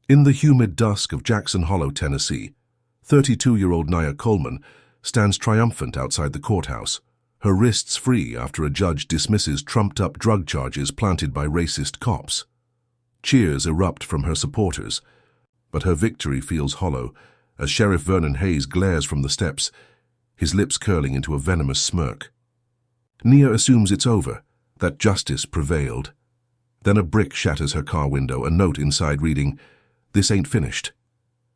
In the humid dusk of Jackson Hollow, Tennessee, 32-year-old Nia Coleman stands triumphant outside the courthouse, her wrists free after a judge dismisses trumped-up drug charges planted by racist cops. Cheers erupt from her supporters, but her victory feels hollow as Sheriff Vernon Hayes glares from the steps, his lips curling into a venomous smirk. Nia assumes it's over, that justice prevailed. Then a brick shatters her car window, a note inside reading, "This ain't finished."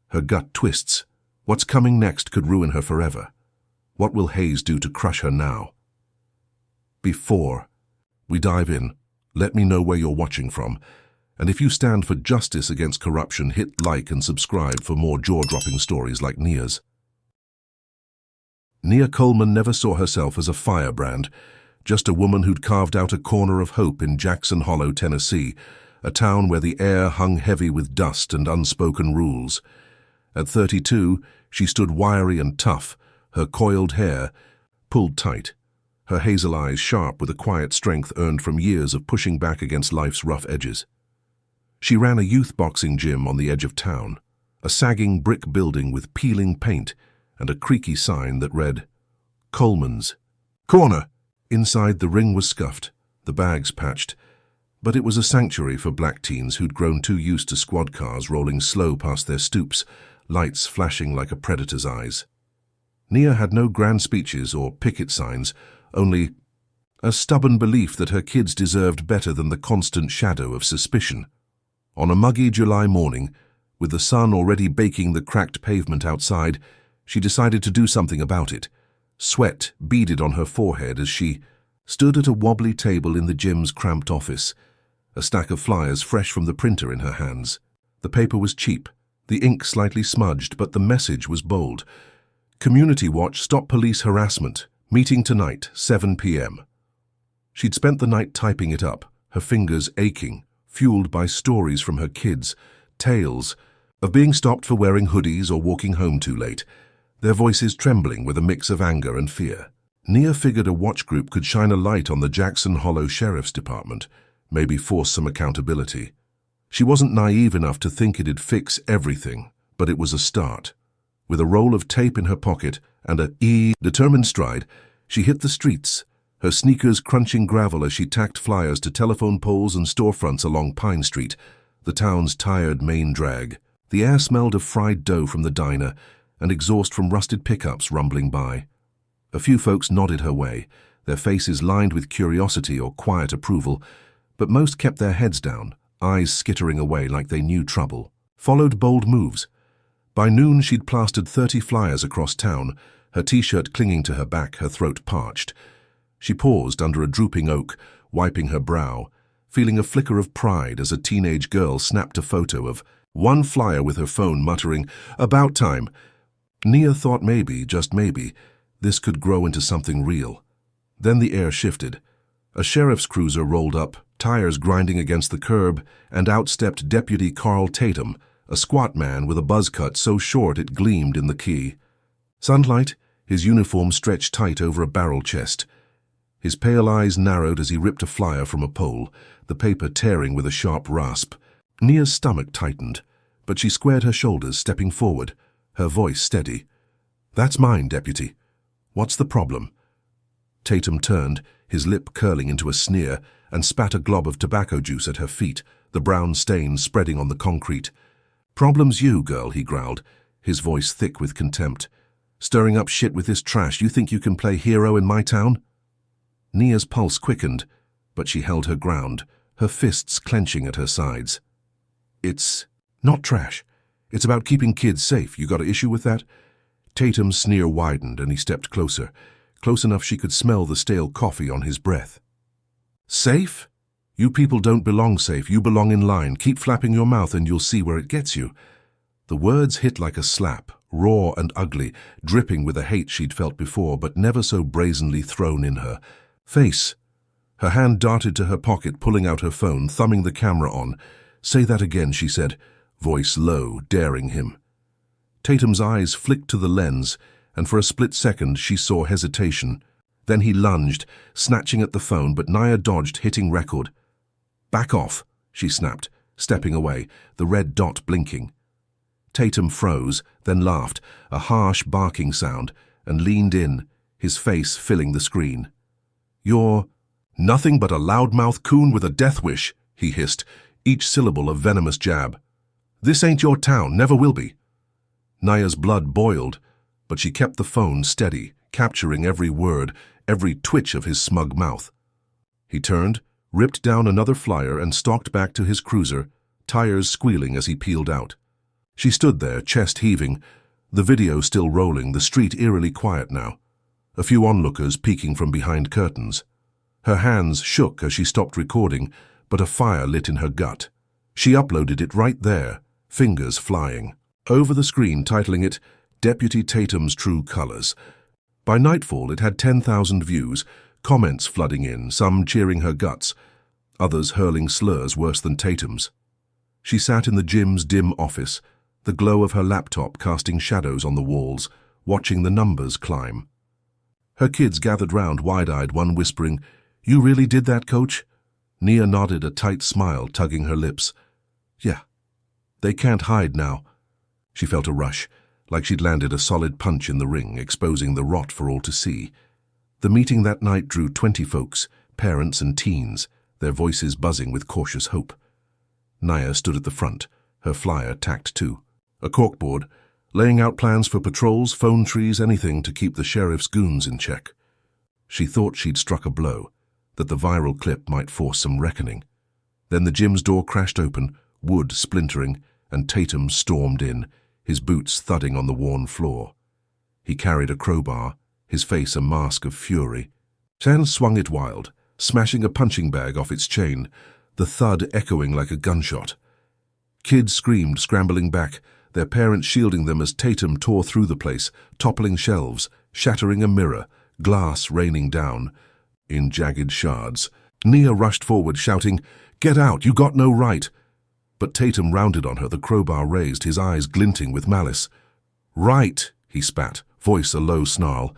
Her gut twists. What's coming next could ruin her forever. What will Hayes do to crush her now? Before we dive in, let me know where you're watching from. And if you stand for justice against corruption, hit like and subscribe for more jaw-dropping stories like Nia's. Nia Coleman never saw herself as a firebrand, just a woman who'd carved out a corner of hope in Jackson Hollow, Tennessee, a town where the air hung heavy with dust and unspoken rules. At 32, she stood wiry and tough, her coiled hair pulled tight, her hazel eyes sharp with a quiet strength earned from years of pushing back against life's rough edges. She ran a youth boxing gym on the edge of town, a sagging brick building with peeling paint and a creaky sign that read, "Coleman's Corner." Inside, the ring was scuffed, the bags patched, but it was a sanctuary for black teens who'd grown too used to squad cars rolling slow past their stoops, lights flashing like a predator's eyes. Nia had no grand speeches or picket signs, only a stubborn belief that her kids deserved better than the constant shadow of suspicion. On a muggy July morning, with the sun already baking the cracked pavement outside, she decided to do something about it. Sweat beaded on her forehead as she stood at a wobbly table in the gym's cramped office, a stack of flyers fresh from the printer in her hands. The paper was cheap, the ink slightly smudged, but the message was bold. Community Watch, stop police harassment. Meeting tonight, 7 p.m. She'd spent the night typing it up, her fingers aching, fueled by stories from her kids, tales of being stopped for wearing hoodies or walking home too late, their voices trembling with a mix of anger and fear. Nia figured a watch group could shine a light on the Jackson Hollow Sheriff's Department, maybe force some accountability. She wasn't naive enough to think it'd fix everything, but it was a start. With a roll of tape in her pocket and a determined stride, she hit the streets, her sneakers crunching gravel as she tacked flyers to telephone poles and storefronts along Pine Street, the town's tired main drag. The air smelled of fried dough from the diner and exhaust from rusted pickups rumbling by. A few folks nodded her way, their faces lined with curiosity or quiet approval, but most kept their heads down, eyes skittering away like they knew trouble. Followed bold moves. By noon, she'd plastered 30 flyers across town, her t-shirt clinging to her back, her throat parched. She paused under a drooping oak, wiping her brow, feeling a flicker of pride as a teenage girl snapped a photo of one flyer with her phone, muttering, "About time." Nia thought maybe, just maybe, this could grow into something real. Then the air shifted. A sheriff's cruiser rolled up, tires grinding against the curb, and out stepped Deputy Carl Tatum, a squat man with a buzz cut so short it gleamed in the key. Sunlight, his uniform stretched tight over a barrel chest. His pale eyes narrowed as he ripped a flyer from a pole, the paper tearing with a sharp rasp. Nia's stomach tightened, but she squared her shoulders, stepping forward, her voice steady. "That's mine, Deputy. What's the problem?" Tatum turned, his lip curling into a sneer, and spat a glob of tobacco juice at her feet, the brown stain spreading on the concrete. "Problem's you, girl," he growled, his voice thick with contempt. "Stirring up shit with this trash. You think you can play hero in my town?" Nia's pulse quickened, but she held her ground, her fists clenching at her sides. "It's not trash. It's about keeping kids safe. You got an issue with that?" Tatum's sneer widened and he stepped closer, close enough she could smell the stale coffee on his breath. "Safe? You people don't belong safe. You belong in line. Keep flapping your mouth and you'll see where it gets you." The words hit like a slap, raw and ugly, dripping with the hate she'd felt before, but never so brazenly thrown in her face. Her hand darted to her pocket, pulling out her phone, thumbing the camera on. "Say that again," she said, voice low, daring him. Tatum's eyes flicked to the lens, and for a split second she saw hesitation. Then he lunged, snatching at the phone, but Nia dodged, hitting record. "Back off," she snapped, stepping away, the red dot blinking. Tatum froze, then laughed, a harsh barking sound, and leaned in, his face filling the screen. "You're nothing but a loudmouth coon with a death wish," he hissed, each syllable a venomous jab. "This ain't your town, never will be." Naya's blood boiled, but she kept the phone steady, capturing every word, every twitch of his smug mouth. He turned, ripped down another flyer, and stalked back to his cruiser, tires squealing as he peeled out. She stood there, chest heaving, the video still rolling, the street eerily quiet now. A few onlookers peeking from behind curtains. Her hands shook as she stopped recording, but a fire lit in her gut. She uploaded it right there, fingers flying. Over the screen, titling it, "Deputy Tatum's True Colors." By nightfall, it had 10,000 views, comments flooding in, some cheering her guts, others hurling slurs worse than Tatum's. She sat in the gym's dim office, the glow of her laptop casting shadows on the walls, watching the numbers climb. Her kids gathered round, wide-eyed, one whispering, "You really did that, Coach?" Nia nodded, a tight smile tugging her lips. "Yeah. They can't hide now." She felt a rush, like she'd landed a solid punch in the ring, exposing the rot for all to see. The meeting that night drew 20 folks, parents and teens, their voices buzzing with cautious hope. Nia stood at the front, her flyer tacked to. A corkboard, laying out plans for patrols, phone trees, anything to keep the sheriff's goons in check. She thought she'd struck a blow, that the viral clip might force some reckoning. Then the gym's door crashed open, wood splintering, and Tatum stormed in, his boots thudding on the worn floor. He carried a crowbar, his face a mask of fury. Chan swung it wild, smashing a punching bag off its chain, the thud echoing like a gunshot. Kids screamed, scrambling back, their parents shielding them as Tatum tore through the place, toppling shelves, shattering a mirror, glass raining down in jagged shards. Nia rushed forward, shouting, "Get out, you got no right!" But Tatum rounded on her, the crowbar raised, his eyes glinting with malice. "Right," he spat, voice a low snarl.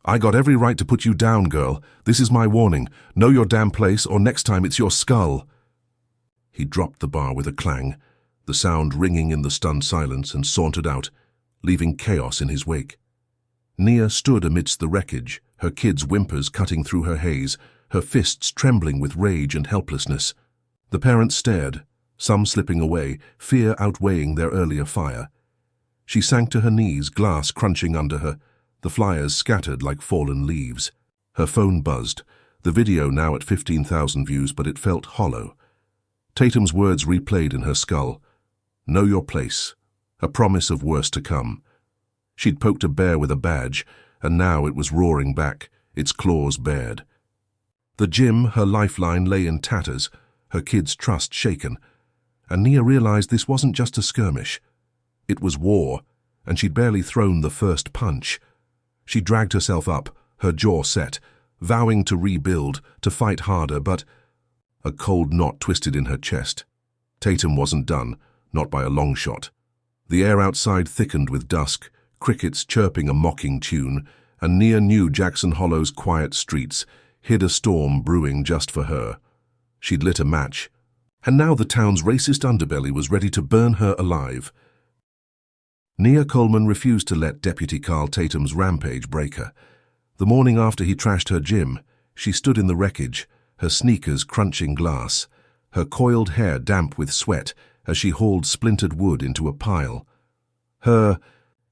"I got every right to put you down, girl. This is my warning. Know your damn place, or next time it's your skull." He dropped the bar with a clang, the sound ringing in the stunned silence, and sauntered out, leaving chaos in his wake. Nia stood amidst the wreckage, her kids' whimpers cutting through her haze, her fists trembling with rage and helplessness. The parents stared, some slipping away, fear outweighing their earlier fire. She sank to her knees, glass crunching under her, the flyers scattered like fallen leaves. Her phone buzzed, the video now at 15,000 views, but it felt hollow. Tatum's words replayed in her skull. "Know your place," a promise of worse to come. She'd poked a bear with a badge, and now it was roaring back, its claws bared. The gym, her lifeline, lay in tatters, her kids' trust shaken, and Nia realized this wasn't just a skirmish. It was war, and she'd barely thrown the first punch. She dragged herself up, her jaw set, vowing to rebuild, to fight harder, but a cold knot twisted in her chest. Tatum wasn't done, not by a long shot. The air outside thickened with dusk, crickets chirping a mocking tune, and Nia knew Jackson Hollow's quiet streets hid a storm brewing just for her. She'd lit a match, and now the town's racist underbelly was ready to burn her alive. Nia Coleman refused to let Deputy Carl Tatum's rampage break her. The morning after he trashed her gym, she stood in the wreckage, her sneakers crunching glass, her coiled hair damp with sweat as she hauled splintered wood into a pile. Her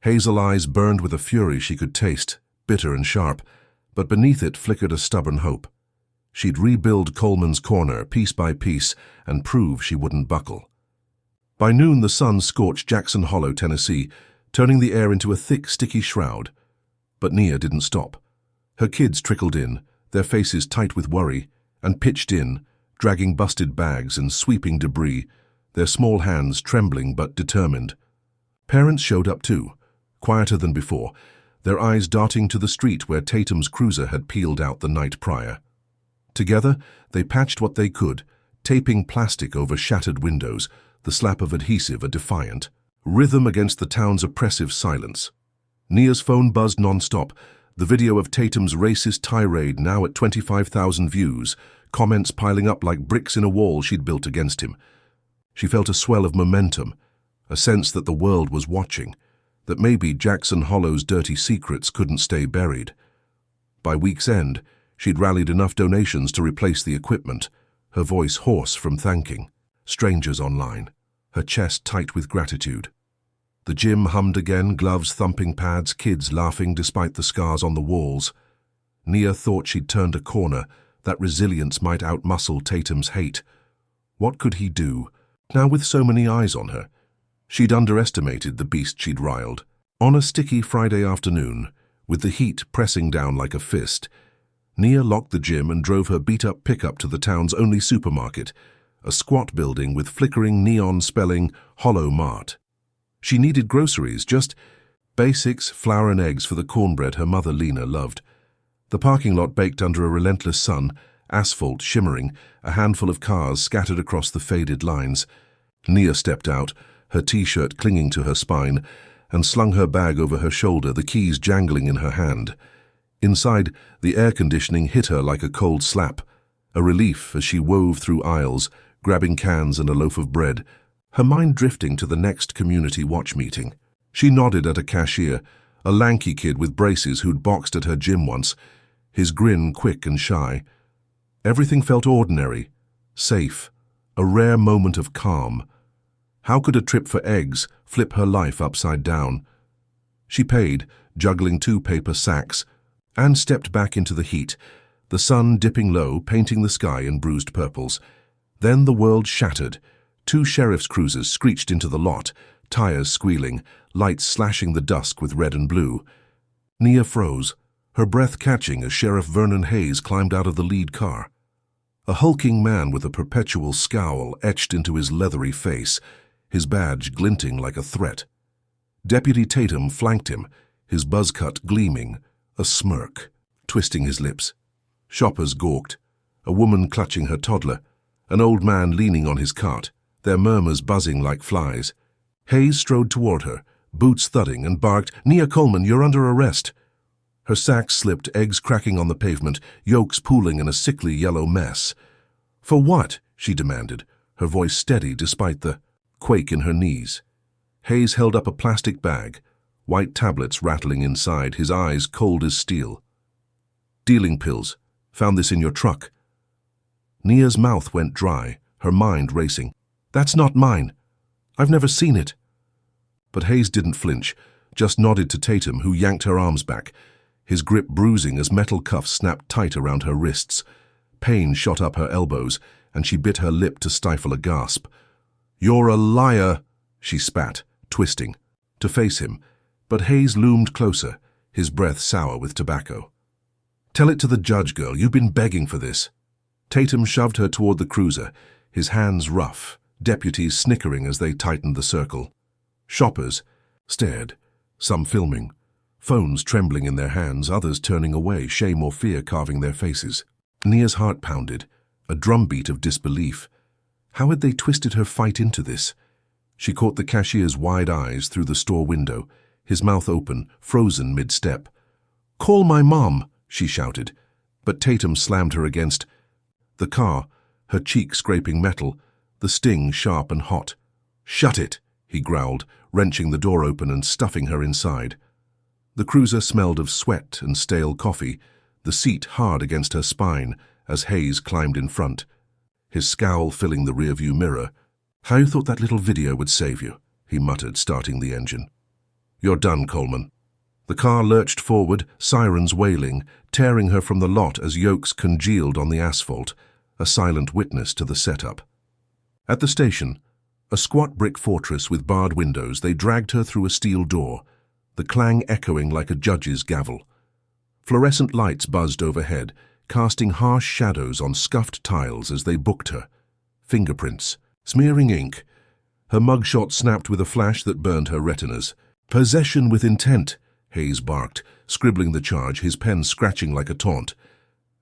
hazel eyes burned with a fury she could taste, bitter and sharp, but beneath it flickered a stubborn hope. She'd rebuild Coleman's corner piece by piece and prove she wouldn't buckle. By noon, the sun scorched Jackson Hollow, Tennessee, turning the air into a thick, sticky shroud. But Nia didn't stop. Her kids trickled in, their faces tight with worry, and pitched in, dragging busted bags and sweeping debris, their small hands trembling but determined. Parents showed up too, quieter than before, their eyes darting to the street where Tatum's cruiser had peeled out the night prior. Together, they patched what they could, taping plastic over shattered windows, the slap of adhesive a defiant rhythm against the town's oppressive silence. Nia's phone buzzed non-stop, the video of Tatum's racist tirade now at 25,000 views, comments piling up like bricks in a wall she'd built against him. She felt a swell of momentum, a sense that the world was watching, that maybe Jackson Hollow's dirty secrets couldn't stay buried. By week's end, she'd rallied enough donations to replace the equipment, her voice hoarse from thanking strangers online, her chest tight with gratitude. The gym hummed again, gloves thumping pads, kids laughing despite the scars on the walls. Nia thought she'd turned a corner, that resilience might outmuscle Tatum's hate. What could he do, now with so many eyes on her? She'd underestimated the beast she'd riled. On a sticky Friday afternoon, with the heat pressing down like a fist, Nia locked the gym and drove her beat-up pickup to the town's only supermarket, a squat building with flickering neon spelling Hollow Mart. She needed groceries, just basics, flour and eggs for the cornbread her mother Lena loved. The parking lot baked under a relentless sun, asphalt shimmering, a handful of cars scattered across the faded lines. Nia stepped out, her t-shirt clinging to her spine, and slung her bag over her shoulder, the keys jangling in her hand. Inside, the air conditioning hit her like a cold slap, a relief as she wove through aisles, grabbing cans and a loaf of bread, her mind drifting to the next community watch meeting. She nodded at a cashier, a lanky kid with braces who'd boxed at her gym once, his grin quick and shy. Everything felt ordinary, safe, a rare moment of calm. How could a trip for eggs flip her life upside down? She paid, juggling 2 paper sacks, and stepped back into the heat, the sun dipping low, painting the sky in bruised purples. Then the world shattered. 2 sheriff's cruisers screeched into the lot, tires squealing, lights slashing the dusk with red and blue. Nia froze, her breath catching as Sheriff Vernon Hayes climbed out of the lead car. A hulking man with a perpetual scowl etched into his leathery face, his badge glinting like a threat. Deputy Tatum flanked him, his buzz cut gleaming, a smirk, twisting his lips. Shoppers gawked, a woman clutching her toddler, an old man leaning on his cart, their murmurs buzzing like flies. Hayes strode toward her, boots thudding, and barked, "Nia Coleman, you're under arrest." Her sacks slipped, eggs cracking on the pavement, yolks pooling in a sickly yellow mess. "For what?" she demanded, her voice steady despite the quake in her knees. Hayes held up a plastic bag, white tablets rattling inside, his eyes cold as steel. "Dealing pills. Found this in your truck." Nia's mouth went dry, her mind racing. "That's not mine. I've never seen it." But Hayes didn't flinch, just nodded to Tatum, who yanked her arms back, his grip bruising as metal cuffs snapped tight around her wrists. Pain shot up her elbows, and she bit her lip to stifle a gasp. "You're a liar," she spat, twisting, to face him, but Hayes loomed closer, his breath sour with tobacco. "Tell it to the judge, girl. You've been begging for this." Tatum shoved her toward the cruiser, his hands rough, deputies snickering as they tightened the circle. Shoppers stared, some filming, phones trembling in their hands, others turning away, shame or fear carving their faces. Nia's heart pounded, a drumbeat of disbelief. How had they twisted her fight into this? She caught the cashier's wide eyes through the store window, his mouth open, frozen mid-step. "Call my mom," she shouted, but Tatum slammed her against the car, her cheek scraping metal, the sting sharp and hot. "Shut it," he growled, wrenching the door open and stuffing her inside. The cruiser smelled of sweat and stale coffee, the seat hard against her spine as Hayes climbed in front, his scowl filling the rearview mirror. "How you thought that little video would save you," he muttered, starting the engine. "You're done, Coleman." The car lurched forward, sirens wailing, tearing her from the lot as yokes congealed on the asphalt, a silent witness to the setup. At the station, a squat brick fortress with barred windows, they dragged her through a steel door, the clang echoing like a judge's gavel. Fluorescent lights buzzed overhead, casting harsh shadows on scuffed tiles as they booked her. Fingerprints, smearing ink. Her mugshot snapped with a flash that burned her retinas. "Possession with intent," Hayes barked, scribbling the charge, his pen scratching like a taunt.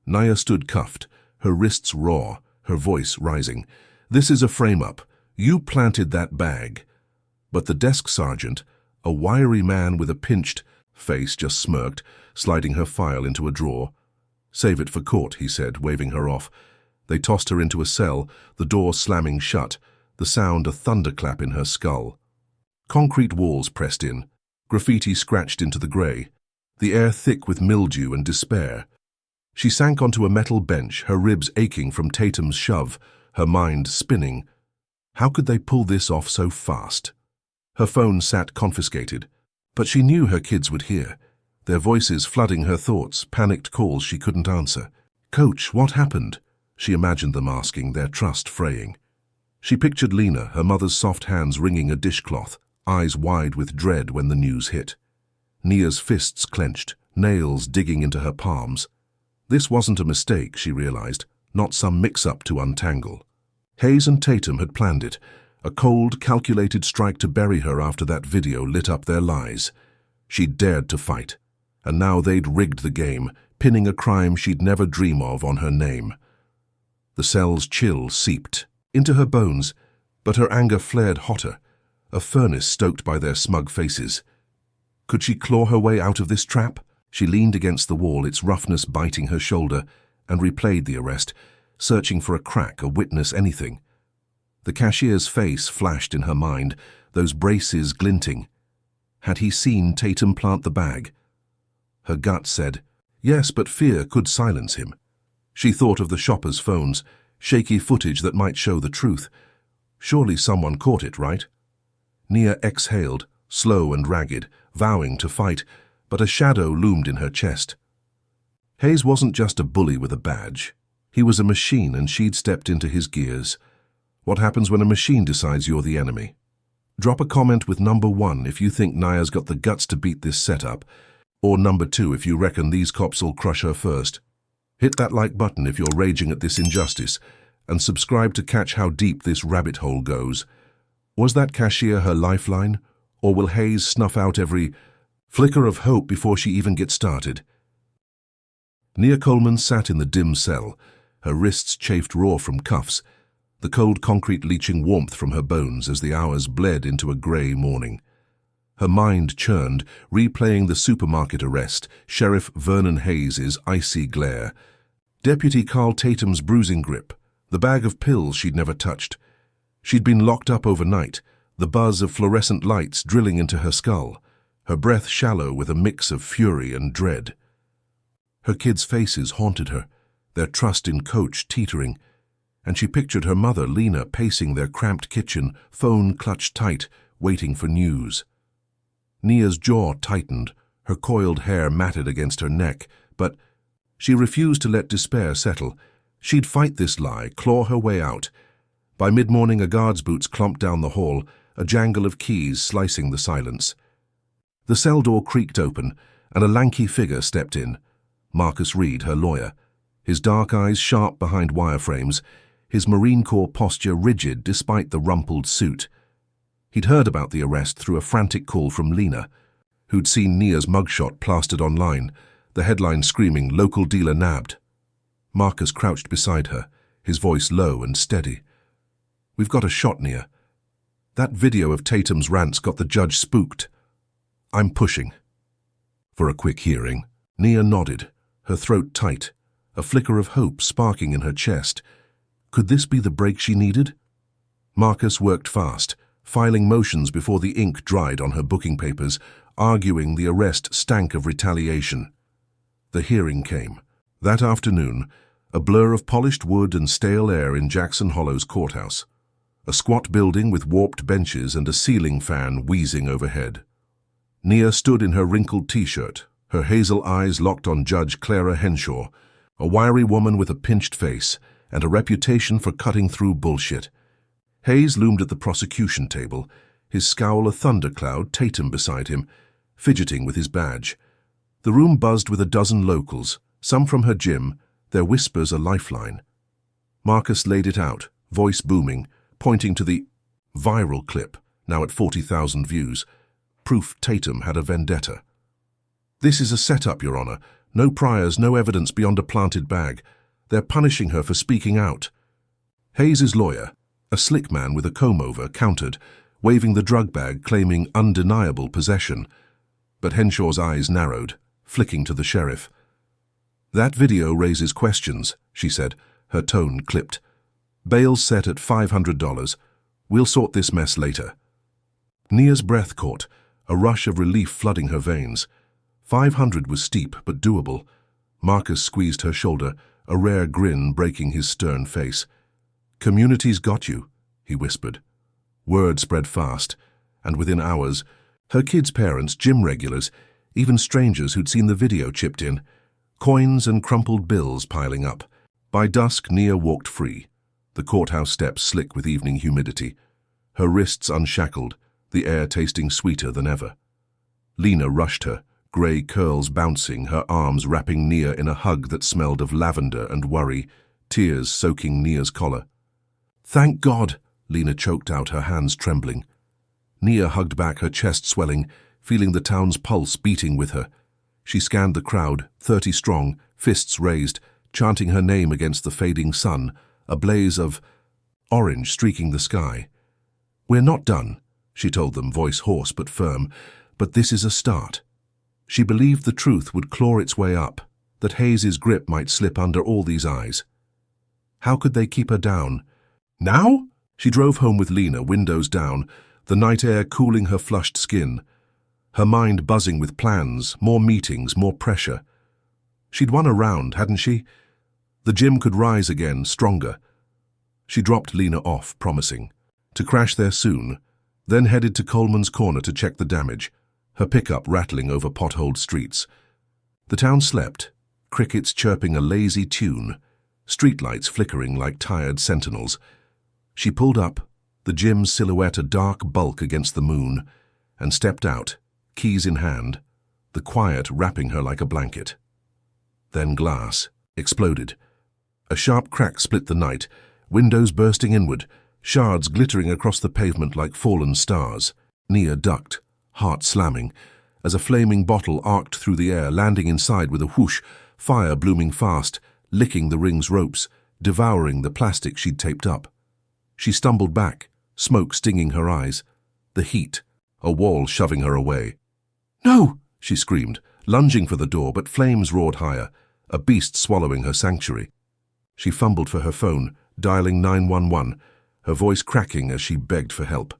Nia stood cuffed, her wrists raw, her voice rising. "This is a frame-up. You planted that bag." But the desk sergeant, a wiry man with a pinched face, just smirked, sliding her file into a drawer. "Save it for court," he said, waving her off. They tossed her into a cell, the door slamming shut, the sound a thunderclap in her skull. Concrete walls pressed in, graffiti scratched into the grey, the air thick with mildew and despair. She sank onto a metal bench, her ribs aching from Tatum's shove, her mind spinning. How could they pull this off so fast? Her phone sat confiscated, but she knew her kids would hear, their voices flooding her thoughts, panicked calls she couldn't answer. "Coach, what happened?" she imagined them asking, their trust fraying. She pictured Lena, her mother's soft hands wringing a dishcloth, eyes wide with dread when the news hit. Nia's fists clenched, nails digging into her palms. This wasn't a mistake, she realized, not some mix-up to untangle. Hayes and Tatum had planned it, a cold, calculated strike to bury her after that video lit up their lies. She'd dared to fight, and now they'd rigged the game, pinning a crime she'd never dream of on her name. The cell's chill seeped into her bones, but her anger flared hotter, a furnace stoked by their smug faces. Could she claw her way out of this trap? She leaned against the wall, its roughness biting her shoulder, and replayed the arrest, searching for a crack, a witness, anything. The cashier's face flashed in her mind, those braces glinting. Had he seen Tatum plant the bag? Her gut said, yes, but fear could silence him. She thought of the shoppers' phones, shaky footage that might show the truth. Surely someone caught it, right? Nia exhaled, slow and ragged, vowing to fight, but a shadow loomed in her chest. Hayes wasn't just a bully with a badge. He was a machine, and she'd stepped into his gears. What happens when a machine decides you're the enemy? Drop a comment with number 1 if you think Nia's got the guts to beat this setup, or number 2 if you reckon these cops will crush her first. Hit that like button if you're raging at this injustice, and subscribe to catch how deep this rabbit hole goes. Was that cashier her lifeline, or will Hayes snuff out every flicker of hope before she even gets started? Nia Coleman sat in the dim cell, her wrists chafed raw from cuffs, the cold concrete leaching warmth from her bones as the hours bled into a grey morning. Her mind churned, replaying the supermarket arrest, Sheriff Vernon Hayes's icy glare, Deputy Carl Tatum's bruising grip, the bag of pills she'd never touched. She'd been locked up overnight, the buzz of fluorescent lights drilling into her skull, her breath shallow with a mix of fury and dread. Her kids' faces haunted her, their trust in Coach teetering, and she pictured her mother, Lena, pacing their cramped kitchen, phone clutched tight, waiting for news. Nia's jaw tightened, her coiled hair matted against her neck, but she refused to let despair settle. She'd fight this lie, claw her way out. By mid-morning, a guard's boots clomped down the hall, a jangle of keys slicing the silence. The cell door creaked open, and a lanky figure stepped in. Marcus Reed, her lawyer, his dark eyes sharp behind wireframes, his Marine Corps posture rigid despite the rumpled suit. He'd heard about the arrest through a frantic call from Lena, who'd seen Nia's mugshot plastered online, the headline screaming, "Local dealer nabbed." Marcus crouched beside her, his voice low and steady. "We've got a shot, Nia. That video of Tatum's rants got the judge spooked. I'm pushing." For a quick hearing, Nia nodded, her throat tight, a flicker of hope sparking in her chest. Could this be the break she needed? Marcus worked fast, filing motions before the ink dried on her booking papers, arguing the arrest stank of retaliation. The hearing came. That afternoon, a blur of polished wood and stale air in Jackson Hollow's courthouse. A squat building with warped benches and a ceiling fan wheezing overhead. Nia stood in her wrinkled t-shirt, her hazel eyes locked on Judge Clara Henshaw, a wiry woman with a pinched face and a reputation for cutting through bullshit. Hayes loomed at the prosecution table, his scowl a thundercloud, Tatum beside him, fidgeting with his badge. The room buzzed with a dozen locals, some from her gym, their whispers a lifeline. Marcus laid it out, voice booming, pointing to the viral clip, now at 40,000 views. Proof Tatum had a vendetta. "This is a setup, Your Honor. No priors, no evidence beyond a planted bag. They're punishing her for speaking out." Hayes's lawyer, a slick man with a comb-over, countered, waving the drug bag, claiming undeniable possession. But Henshaw's eyes narrowed, flicking to the sheriff. "That video raises questions," she said, her tone clipped. "Bail's set at $500. We'll sort this mess later. Nia's breath caught, a rush of relief flooding her veins. 500 was steep but doable. Marcus squeezed her shoulder, a rare grin breaking his stern face. Community's got you, he whispered. Word spread fast, and within hours, her kids' parents, gym regulars, even strangers who'd seen the video chipped in, coins and crumpled bills piling up. By dusk, Nia walked free, the courthouse steps slick with evening humidity, her wrists unshackled, the air tasting sweeter than ever. Lena rushed her, grey curls bouncing, her arms wrapping Nia in a hug that smelled of lavender and worry, tears soaking Nia's collar. "Thank God," Lena choked out, her hands trembling. Nia hugged back, her chest swelling, feeling the town's pulse beating with her. She scanned the crowd, 30 strong, fists raised, chanting her name against the fading sun, a blaze of orange streaking the sky. "We're not done," she told them, voice hoarse but firm, "but this is a start." She believed the truth would claw its way up, that Hayes's grip might slip under all these eyes. How could they keep her down? Now? She drove home with Lena, windows down, the night air cooling her flushed skin, her mind buzzing with plans, more meetings, more pressure. She'd won a round, hadn't she? The gym could rise again, stronger. She dropped Lena off, promising to crash there soon, then headed to Coleman's Corner to check the damage, her pickup rattling over potholed streets. The town slept, crickets chirping a lazy tune, streetlights flickering like tired sentinels. She pulled up, the gym's silhouette a dark bulk against the moon, and stepped out, keys in hand, the quiet wrapping her like a blanket. Then glass exploded. A sharp crack split the night, windows bursting inward, shards glittering across the pavement like fallen stars. Nia ducked, heart slamming, as a flaming bottle arced through the air, landing inside with a whoosh, fire blooming fast, licking the ring's ropes, devouring the plastic she'd taped up. She stumbled back, smoke stinging her eyes, the heat, a wall shoving her away. "No!" she screamed, lunging for the door, but flames roared higher, a beast swallowing her sanctuary. She fumbled for her phone, dialing 911, her voice cracking as she begged for help.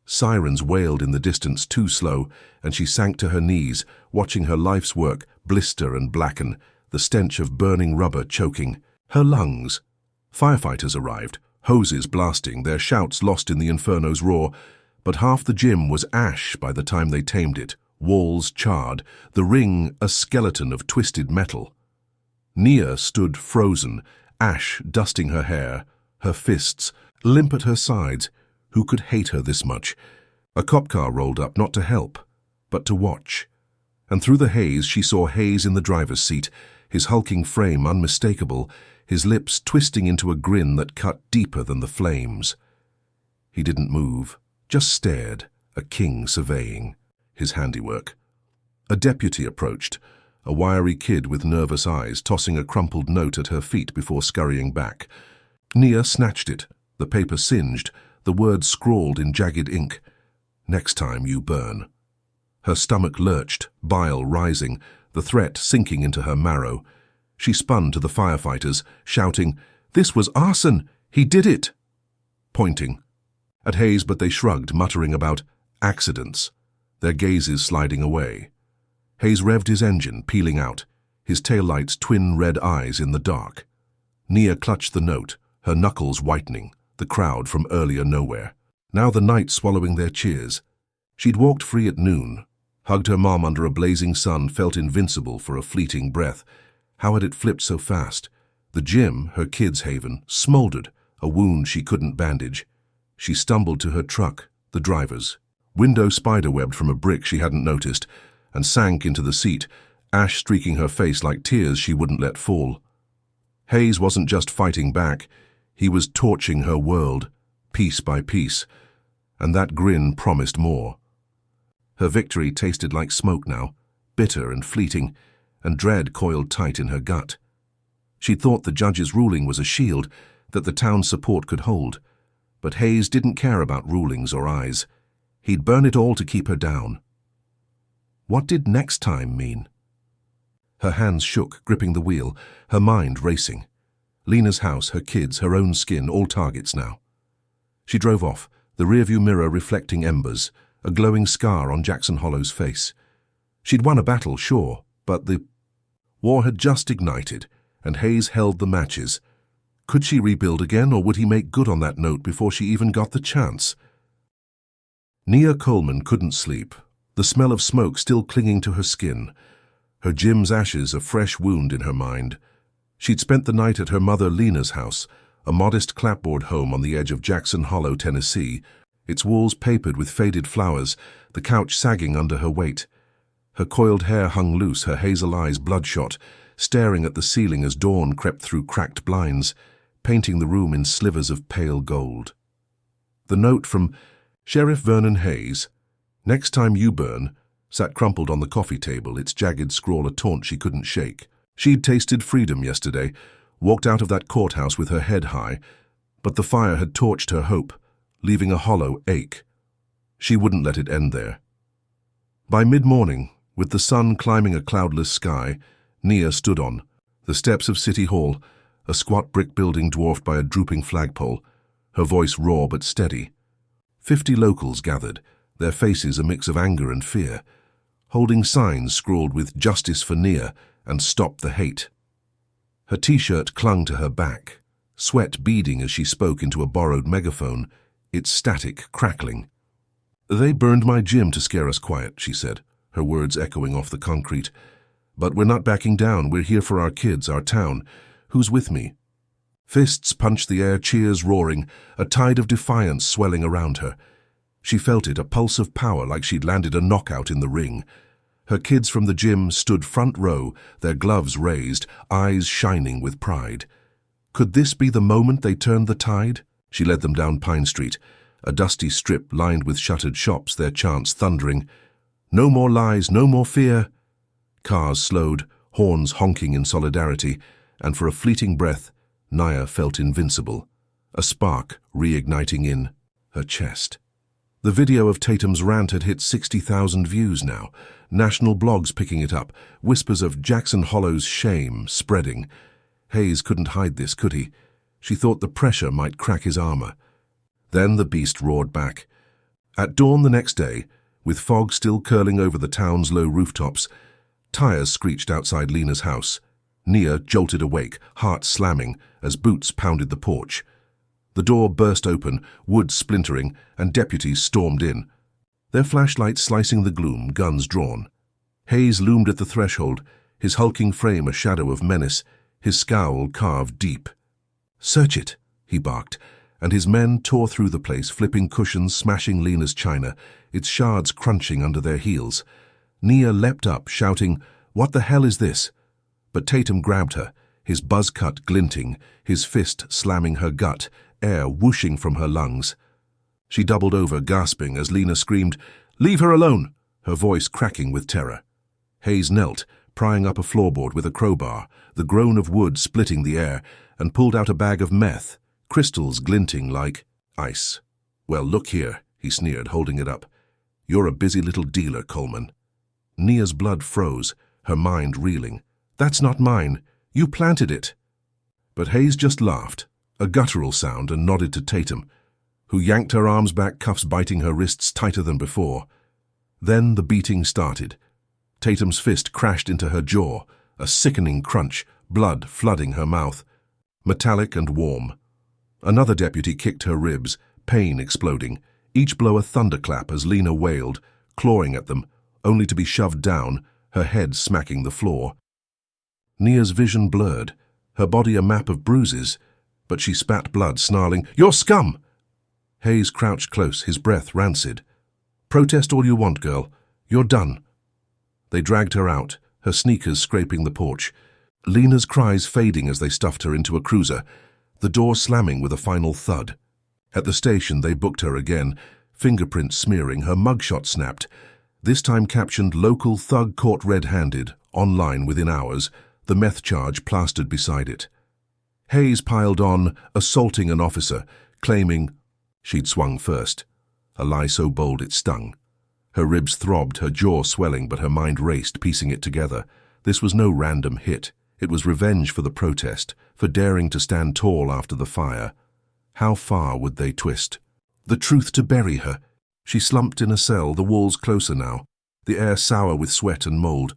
Sirens wailed in the distance, too slow, and she sank to her knees, watching her life's work blister and blacken, the stench of burning rubber choking her lungs. Firefighters arrived, hoses blasting, their shouts lost in the inferno's roar, but half the gym was ash by the time they tamed it, walls charred, the ring a skeleton of twisted metal. Nia stood frozen, ash dusting her hair, her fists limp at her sides. Who could hate her this much? A cop car rolled up, not to help, but to watch. And through the haze she saw Hayes in the driver's seat, his hulking frame unmistakable, his lips twisting into a grin that cut deeper than the flames. He didn't move, just stared, a king surveying his handiwork. A deputy approached, a wiry kid with nervous eyes, tossing a crumpled note at her feet before scurrying back. Nia snatched it, the paper singed, the words scrawled in jagged ink. "Next time you burn." Her stomach lurched, bile rising, the threat sinking into her marrow. She spun to the firefighters, shouting, "This was arson! He did it!" Pointing at Hayes, but they shrugged, muttering about accidents, their gazes sliding away. Hayes revved his engine, peeling out, his taillights twin red eyes in the dark. Nia clutched the note, her knuckles whitening, the crowd from earlier nowhere. Now the night swallowing their cheers. She'd walked free at noon, hugged her mom under a blazing sun, felt invincible for a fleeting breath. How had it flipped so fast? The gym, her kids' haven, smoldered, a wound she couldn't bandage. She stumbled to her truck, the driver's. Window spiderwebbed from a brick she hadn't noticed, and sank into the seat, ash streaking her face like tears she wouldn't let fall. Hayes wasn't just fighting back, he was torching her world, piece by piece, and that grin promised more. Her victory tasted like smoke now, bitter and fleeting, and dread coiled tight in her gut. She'd thought the judge's ruling was a shield that the town's support could hold, but Hayes didn't care about rulings or eyes. He'd burn it all to keep her down. What did next time mean? Her hands shook, gripping the wheel, her mind racing. Lena's house, her kids, her own skin, all targets now. She drove off, the rearview mirror reflecting embers, a glowing scar on Jackson Hollow's face. She'd won a battle, sure, but the war had just ignited, and Hayes held the matches. Could she rebuild again, or would he make good on that note before she even got the chance? Nia Coleman couldn't sleep, the smell of smoke still clinging to her skin. Her Jim's ashes a fresh wound in her mind. She'd spent the night at her mother Lena's house, a modest clapboard home on the edge of Jackson Hollow, Tennessee, its walls papered with faded flowers, the couch sagging under her weight. Her coiled hair hung loose, her hazel eyes bloodshot, staring at the ceiling as dawn crept through cracked blinds, painting the room in slivers of pale gold. The note from Sheriff Vernon Hayes, "Next time you burn," sat crumpled on the coffee table, its jagged scrawl a taunt she couldn't shake. She'd tasted freedom yesterday, walked out of that courthouse with her head high, but the fire had torched her hope, leaving a hollow ache. She wouldn't let it end there. By mid-morning, with the sun climbing a cloudless sky, Nia stood on the steps of City Hall, a squat brick building dwarfed by a drooping flagpole, her voice raw but steady. 50 locals gathered, their faces a mix of anger and fear, holding signs scrawled with "Justice for Nia" and "Stop the Hate." Her t-shirt clung to her back, sweat beading as she spoke into a borrowed megaphone, its static crackling. "They burned my gym to scare us quiet," she said, her words echoing off the concrete. "But we're not backing down. We're here for our kids, our town. Who's with me?" Fists punched the air, cheers roaring, a tide of defiance swelling around her. She felt it, a pulse of power, like she'd landed a knockout in the ring. Her kids from the gym stood front row, their gloves raised, eyes shining with pride. Could this be the moment they turned the tide? She led them down Pine Street, a dusty strip lined with shuttered shops, their chants thundering. "No more lies, no more fear." Cars slowed, horns honking in solidarity, and for a fleeting breath, Nia felt invincible, a spark reigniting in her chest. The video of Tatum's rant had hit 60,000 views now, national blogs picking it up, whispers of Jackson Hollow's shame spreading. Hayes couldn't hide this, could he? She thought the pressure might crack his armor. Then the beast roared back. At dawn the next day, with fog still curling over the town's low rooftops, tires screeched outside Lena's house. Nia jolted awake, heart slamming, as boots pounded the porch. The door burst open, wood splintering, and deputies stormed in, their flashlights slicing the gloom, guns drawn. Hayes loomed at the threshold, his hulking frame a shadow of menace, his scowl carved deep. "Search it," he barked, and his men tore through the place, flipping cushions, smashing Lena's china, its shards crunching under their heels. Nia leapt up, shouting, "What the hell is this?" But Tatum grabbed her, his buzz cut glinting, his fist slamming her gut, air whooshing from her lungs. She doubled over, gasping, as Lena screamed, "Leave her alone!" her voice cracking with terror. Hayes knelt, prying up a floorboard with a crowbar, the groan of wood splitting the air, and pulled out a bag of meth, crystals glinting like ice. "Well, look here," he sneered, holding it up. "You're a busy little dealer, Coleman." Nia's blood froze, her mind reeling. "That's not mine. You planted it." But Hayes just laughed, a guttural sound, and nodded to Tatum, who yanked her arms back, cuffs biting her wrists tighter than before. Then the beating started. Tatum's fist crashed into her jaw, a sickening crunch, blood flooding her mouth, metallic and warm. Another deputy kicked her ribs, pain exploding, each blow a thunderclap as Lena wailed, clawing at them, only to be shoved down, her head smacking the floor. Nia's vision blurred, her body a map of bruises, but she spat blood, snarling, "You're scum!" Hayes crouched close, his breath rancid. "Protest all you want, girl. You're done." They dragged her out, her sneakers scraping the porch, Lena's cries fading as they stuffed her into a cruiser, the door slamming with a final thud. At the station they booked her again, fingerprints smearing, her mugshot snapped, this time captioned "Local thug caught red-handed," online within hours, the meth charge plastered beside it. Hayes piled on, assaulting an officer, claiming she'd swung first, a lie so bold it stung. Her ribs throbbed, her jaw swelling, but her mind raced, piecing it together. This was no random hit. It was revenge for the protest, for daring to stand tall after the fire. How far would they twist? The truth to bury her. She slumped in a cell, the walls closer now, the air sour with sweat and mold,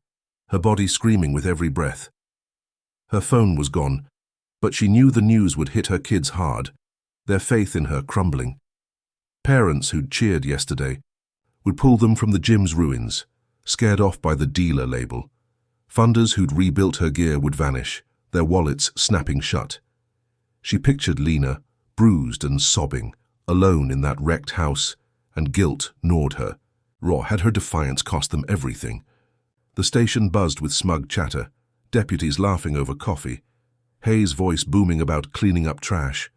her body screaming with every breath. Her phone was gone, but she knew the news would hit her kids hard, their faith in her crumbling. Parents who'd cheered yesterday would pull them from the gym's ruins, scared off by the dealer label. Funders who'd rebuilt her gear would vanish, their wallets snapping shut. She pictured Lena, bruised and sobbing, alone in that wrecked house, and guilt gnawed her. Had her defiance cost them everything? The station buzzed with smug chatter, deputies laughing over coffee, Hayes' voice booming about cleaning up trash.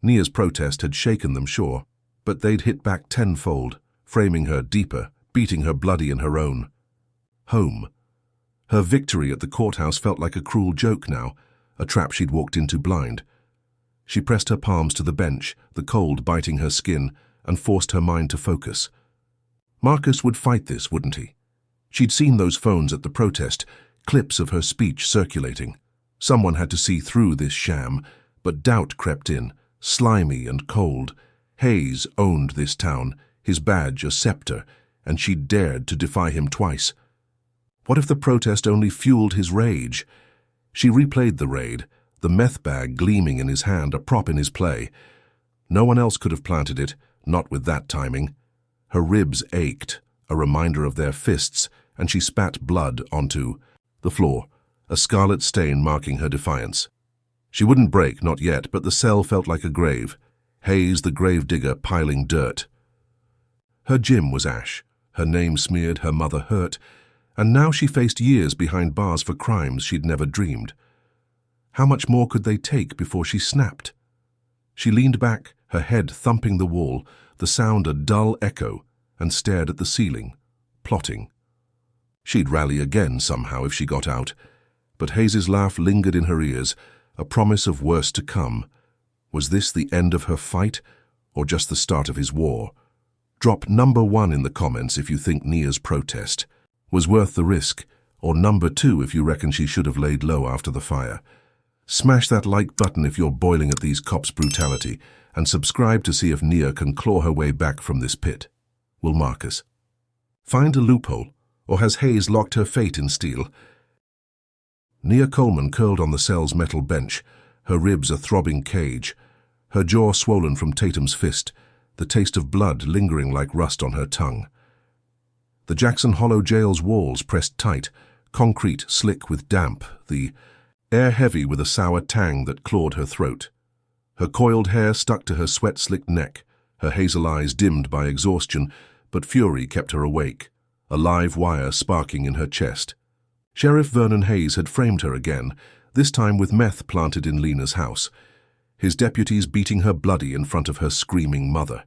Nia's protest had shaken them, sure, but they'd hit back tenfold, framing her deeper, beating her bloody in her own. Home. Her victory at the courthouse felt like a cruel joke now, a trap she'd walked into blind. She pressed her palms to the bench, the cold biting her skin, and forced her mind to focus. Marcus would fight this, wouldn't he? She'd seen those phones at the protest, clips of her speech circulating. Someone had to see through this sham, but doubt crept in, slimy and cold. Hayes owned this town, his badge a scepter, and she'd dared to defy him twice. What if the protest only fueled his rage? She replayed the raid, the meth bag gleaming in his hand, a prop in his play. No one else could have planted it, not with that timing. Her ribs ached, a reminder of their fists, and she spat blood onto the floor, a scarlet stain marking her defiance. She wouldn't break, not yet, but the cell felt like a grave. Hayes, the grave digger, piling dirt. Her gym was ash, her name smeared, her mother hurt, and now she faced years behind bars for crimes she'd never dreamed. How much more could they take before she snapped? She leaned back, her head thumping the wall, the sound a dull echo, and stared at the ceiling, plotting. She'd rally again somehow if she got out, but Hayes's laugh lingered in her ears, a promise of worse to come. Was this the end of her fight, or just the start of his war? Drop number 1 in the comments if you think Nia's protest was worth the risk, or number 2 if you reckon she should have laid low after the fire. Smash that like button if you're boiling at these cops' brutality, and subscribe to see if Nia can claw her way back from this pit. Will Marcus find a loophole, or has Hayes locked her fate in steel? Nia Coleman curled on the cell's metal bench, her ribs a throbbing cage, her jaw swollen from Tatum's fist, the taste of blood lingering like rust on her tongue. The Jackson Hollow jail's walls pressed tight, concrete slick with damp, the air heavy with a sour tang that clawed her throat. Her coiled hair stuck to her sweat-slicked neck, her hazel eyes dimmed by exhaustion, but fury kept her awake, a live wire sparking in her chest. Sheriff Vernon Hayes had framed her again, this time with meth planted in Lena's house, his deputies beating her bloody in front of her screaming mother.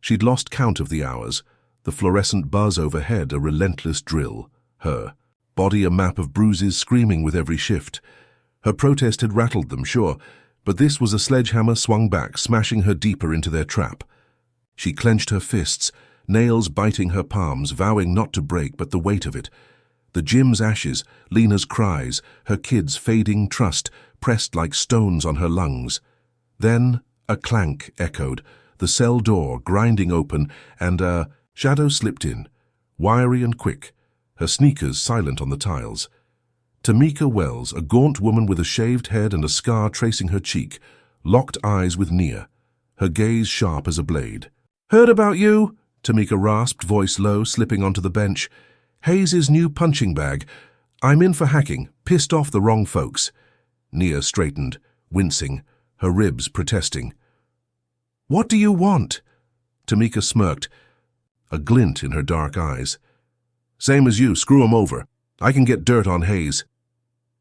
She'd lost count of the hours, the fluorescent buzz overhead a relentless drill, her body a map of bruises screaming with every shift. Her protest had rattled them, sure, but this was a sledgehammer swung back, smashing her deeper into their trap. She clenched her fists, nails biting her palms, vowing not to break, but the weight of it. The gym's ashes, Lena's cries, her kids' fading trust, pressed like stones on her lungs. Then a clank echoed, the cell door grinding open, and a shadow slipped in, wiry and quick, her sneakers silent on the tiles. Tamika Wells, a gaunt woman with a shaved head and a scar tracing her cheek, locked eyes with Nia, her gaze sharp as a blade. "Heard about you?" Tamika rasped, voice low, slipping onto the bench. "Hayes' new punching bag. I'm in for hacking, pissed off the wrong folks." Nia straightened, wincing, her ribs protesting. "What do you want?" Tamika smirked, a glint in her dark eyes. "Same as you, screw 'em over. I can get dirt on Hayes."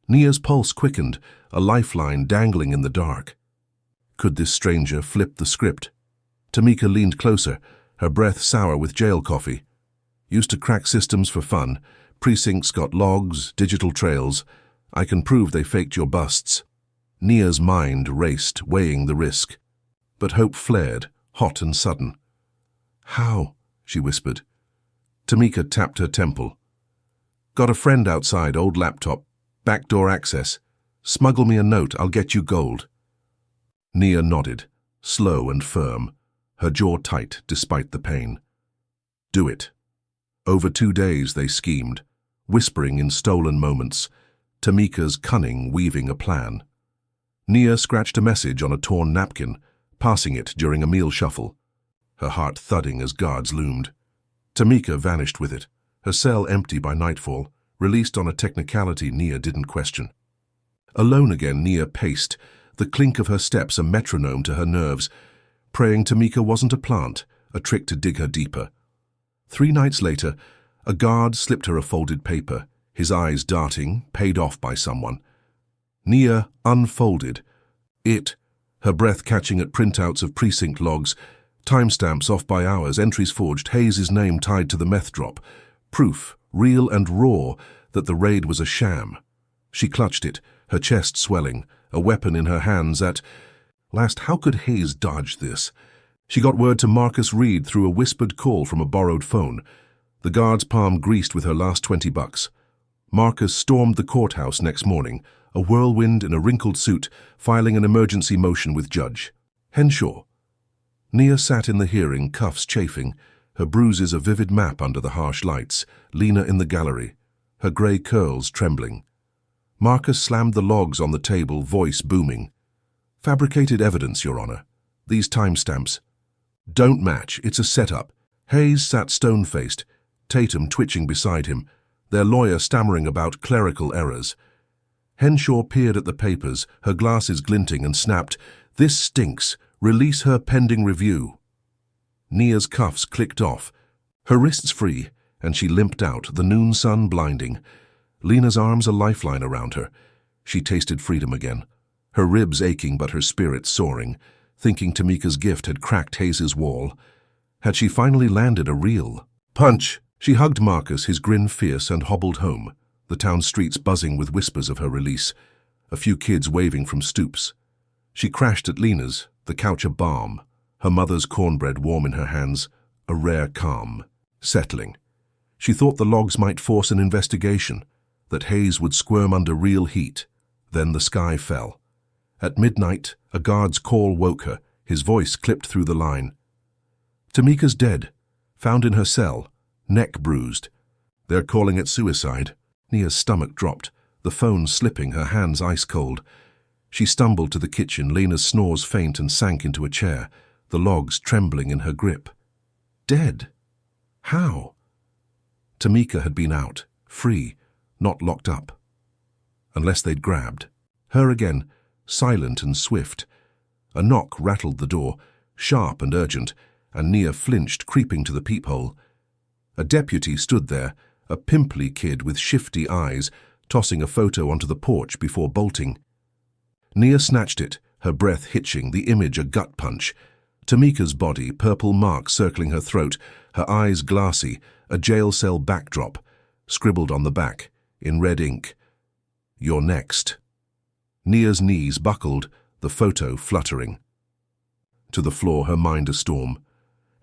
Nia's pulse quickened, a lifeline dangling in the dark. Could this stranger flip the script? Tamika leaned closer, her breath sour with jail coffee. Used to crack systems for fun. Precincts got logs, digital trails. I can prove they faked your busts. Nia's mind raced, weighing the risk. But hope flared, hot and sudden. "How?" she whispered. Tamika tapped her temple. "Got a friend outside, old laptop. Backdoor access. Smuggle me a note, I'll get you gold." Nia nodded, slow and firm, her jaw tight despite the pain. Do it. Over 2 days they schemed, whispering in stolen moments, Tamika's cunning weaving a plan. Nia scratched a message on a torn napkin, passing it during a meal shuffle, her heart thudding as guards loomed. Tamika vanished with it, her cell empty by nightfall, released on a technicality Nia didn't question. Alone again, Nia paced, the clink of her steps a metronome to her nerves, praying Tamika wasn't a plant, a trick to dig her deeper. 3 nights later, a guard slipped her a folded paper, his eyes darting, paid off by someone. Nia unfolded it, her breath catching at printouts of precinct logs, timestamps off by hours, entries forged, Hayes' name tied to the meth drop, proof, real and raw, that the raid was a sham. She clutched it, her chest swelling, a weapon in her hands at last. How could Hayes dodge this? She got word to Marcus Reed through a whispered call from a borrowed phone, the guard's palm greased with her last $20. Marcus stormed the courthouse next morning, a whirlwind in a wrinkled suit, filing an emergency motion with Judge Henshaw. Nia sat in the hearing, cuffs chafing, her bruises a vivid map under the harsh lights, Lena in the gallery, her grey curls trembling. Marcus slammed the logs on the table, voice booming. Fabricated evidence, Your Honor. These timestamps don't match. It's a setup. Hayes sat stone-faced, Tatum twitching beside him, their lawyer stammering about clerical errors. Henshaw peered at the papers, her glasses glinting, and snapped, "This stinks. Release her pending review." Nia's cuffs clicked off, her wrists free, and she limped out, the noon sun blinding. Lena's arms a lifeline around her. She tasted freedom again, her ribs aching but her spirit soaring, thinking Tamika's gift had cracked Hayes' wall. Had she finally landed a real punch? She hugged Marcus, his grin fierce, and hobbled home, the town streets buzzing with whispers of her release, a few kids waving from stoops. She crashed at Lena's, the couch a balm, her mother's cornbread warm in her hands, a rare calm, settling. She thought the logs might force an investigation, that Hayes would squirm under real heat. Then the sky fell. At midnight, a guard's call woke her, his voice clipped through the line. "Tamika's dead, found in her cell, neck bruised. They're calling it suicide." Nia's stomach dropped, the phone slipping, her hands ice cold. She stumbled to the kitchen, Lena's snores faint, and sank into a chair, the logs trembling in her grip. Dead? How? Tamika had been out, free, not locked up. Unless they'd grabbed. Her again, silent and swift. A knock rattled the door, sharp and urgent, and Nia flinched, creeping to the peephole. A deputy stood there, a pimply kid with shifty eyes, tossing a photo onto the porch before bolting. Nia snatched it, her breath hitching, the image a gut punch. Tamika's body, purple marks circling her throat, her eyes glassy, a jail cell backdrop, scribbled on the back, in red ink. "You're next." Nia's knees buckled, the photo fluttering. To the floor, her mind a storm.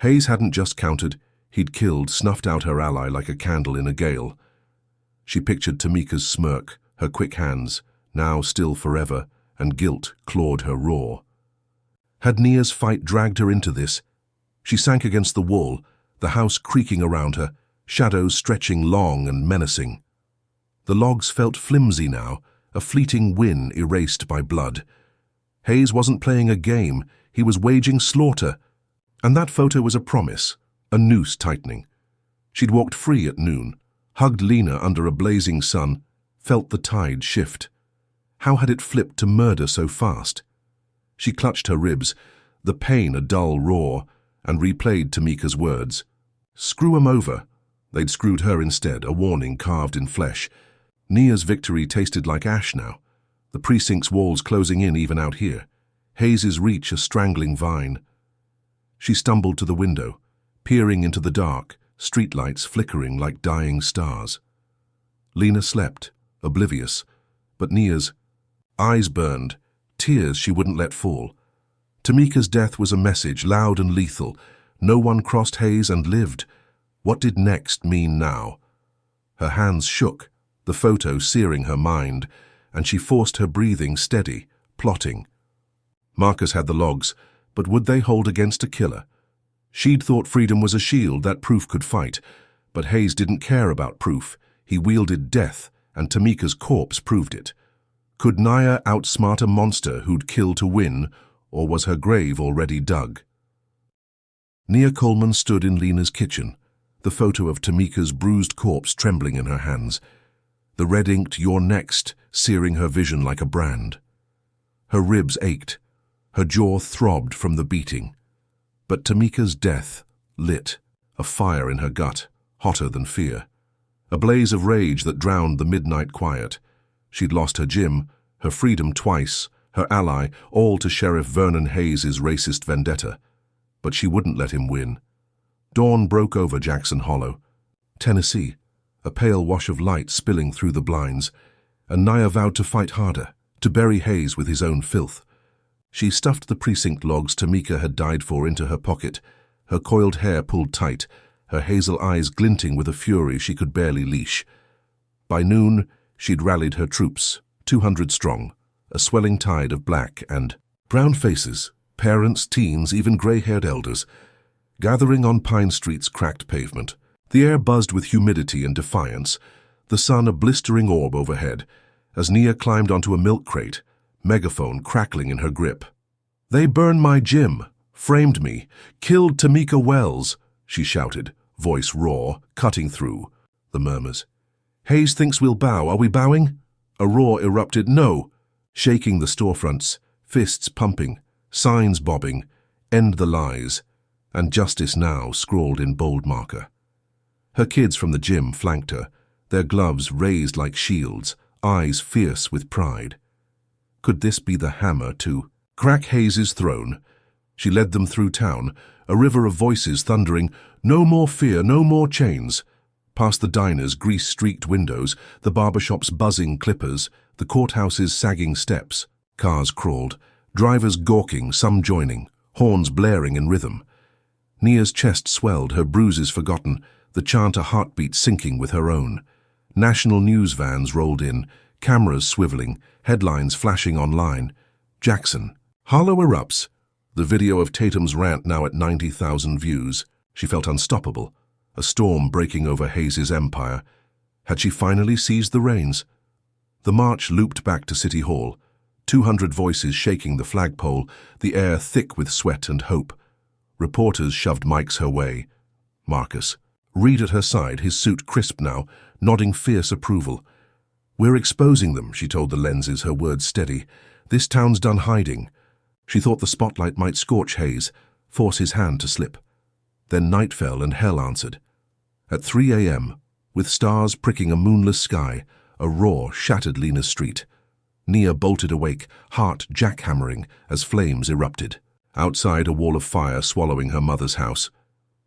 Hayes hadn't just countered, he'd killed, snuffed out her ally like a candle in a gale. She pictured Tamika's smirk, her quick hands, now still forever, and guilt clawed her raw. Had Nia's fight dragged her into this? She sank against the wall, the house creaking around her, shadows stretching long and menacing. The logs felt flimsy now, a fleeting win erased by blood. Hayes wasn't playing a game, he was waging slaughter. And that photo was a promise, a noose tightening. She'd walked free at noon, hugged Lena under a blazing sun, felt the tide shift. How had it flipped to murder so fast? She clutched her ribs, the pain a dull roar, and replayed Tamika's words. Screw 'em over. They'd screwed her instead, a warning carved in flesh. Nia's victory tasted like ash now, the precinct's walls closing in even out here, Hayes' reach a strangling vine. She stumbled to the window, peering into the dark, streetlights flickering like dying stars. Lena slept, oblivious, but Nia's eyes burned, tears she wouldn't let fall. Tamika's death was a message, loud and lethal. No one crossed Hayes and lived. What did next mean now? Her hands shook, the photo searing her mind, and she forced her breathing steady, plotting. Marcus had the logs, but would they hold against a killer? She'd thought freedom was a shield that proof could fight, but Hayes didn't care about proof. He wielded death, and Tamika's corpse proved it. Could Nia outsmart a monster who'd kill to win, or was her grave already dug? Nia Coleman stood in Lena's kitchen, the photo of Tamika's bruised corpse trembling in her hands, the red-inked "You're next" searing her vision like a brand. Her ribs ached, her jaw throbbed from the beating. But Tamika's death lit a fire in her gut, hotter than fear. A blaze of rage that drowned the midnight quiet. She'd lost her Jim, her freedom twice, her ally, all to Sheriff Vernon Hayes' racist vendetta. But she wouldn't let him win. Dawn broke over Jackson Hollow, Tennessee, a pale wash of light spilling through the blinds, and Nia vowed to fight harder, to bury Hayes with his own filth. She stuffed the precinct logs Tamika had died for into her pocket, her coiled hair pulled tight, her hazel eyes glinting with a fury she could barely leash. By noon, she'd rallied her troops, 200 strong, a swelling tide of black and brown faces, parents, teens, even gray-haired elders, gathering on Pine Street's cracked pavement. The air buzzed with humidity and defiance, the sun a blistering orb overhead, as Nia climbed onto a milk crate, megaphone crackling in her grip. "They burned my Jim, framed me, killed Tamika Wells," she shouted, voice raw, cutting through the murmurs. "Hayes thinks we'll bow. Are we bowing?" A roar erupted. "No!" Shaking the storefronts, fists pumping, signs bobbing, "End the lies," and "Justice Now" scrawled in bold marker. Her kids from the gym flanked her, their gloves raised like shields, eyes fierce with pride. Could this be the hammer to crack Hayes' throne? She led them through town, a river of voices thundering, "No more fear, no more chains." Past the diners' grease-streaked windows, the barbershop's buzzing clippers, the courthouse's sagging steps. Cars crawled, drivers gawking, some joining, horns blaring in rhythm. Nia's chest swelled, her bruises forgotten, the chant a heartbeat syncing with her own. National news vans rolled in, cameras swiveling, headlines flashing online. Jackson. Hollow erupts. The video of Tatum's rant now at 90,000 views. She felt unstoppable, a storm breaking over Hayes' empire. Had she finally seized the reins? The march looped back to City Hall, 200 voices shaking the flagpole, the air thick with sweat and hope. Reporters shoved mics her way. Marcus, Reed at her side, his suit crisp now, nodding fierce approval. "We're exposing them," she told the lenses, her words steady. "This town's done hiding." She thought the spotlight might scorch Hayes, force his hand to slip. Then night fell and hell answered. At 3 a.m., with stars pricking a moonless sky, a roar shattered Lena's street. Nia bolted awake, heart jackhammering as flames erupted. Outside, a wall of fire swallowing her mother's house.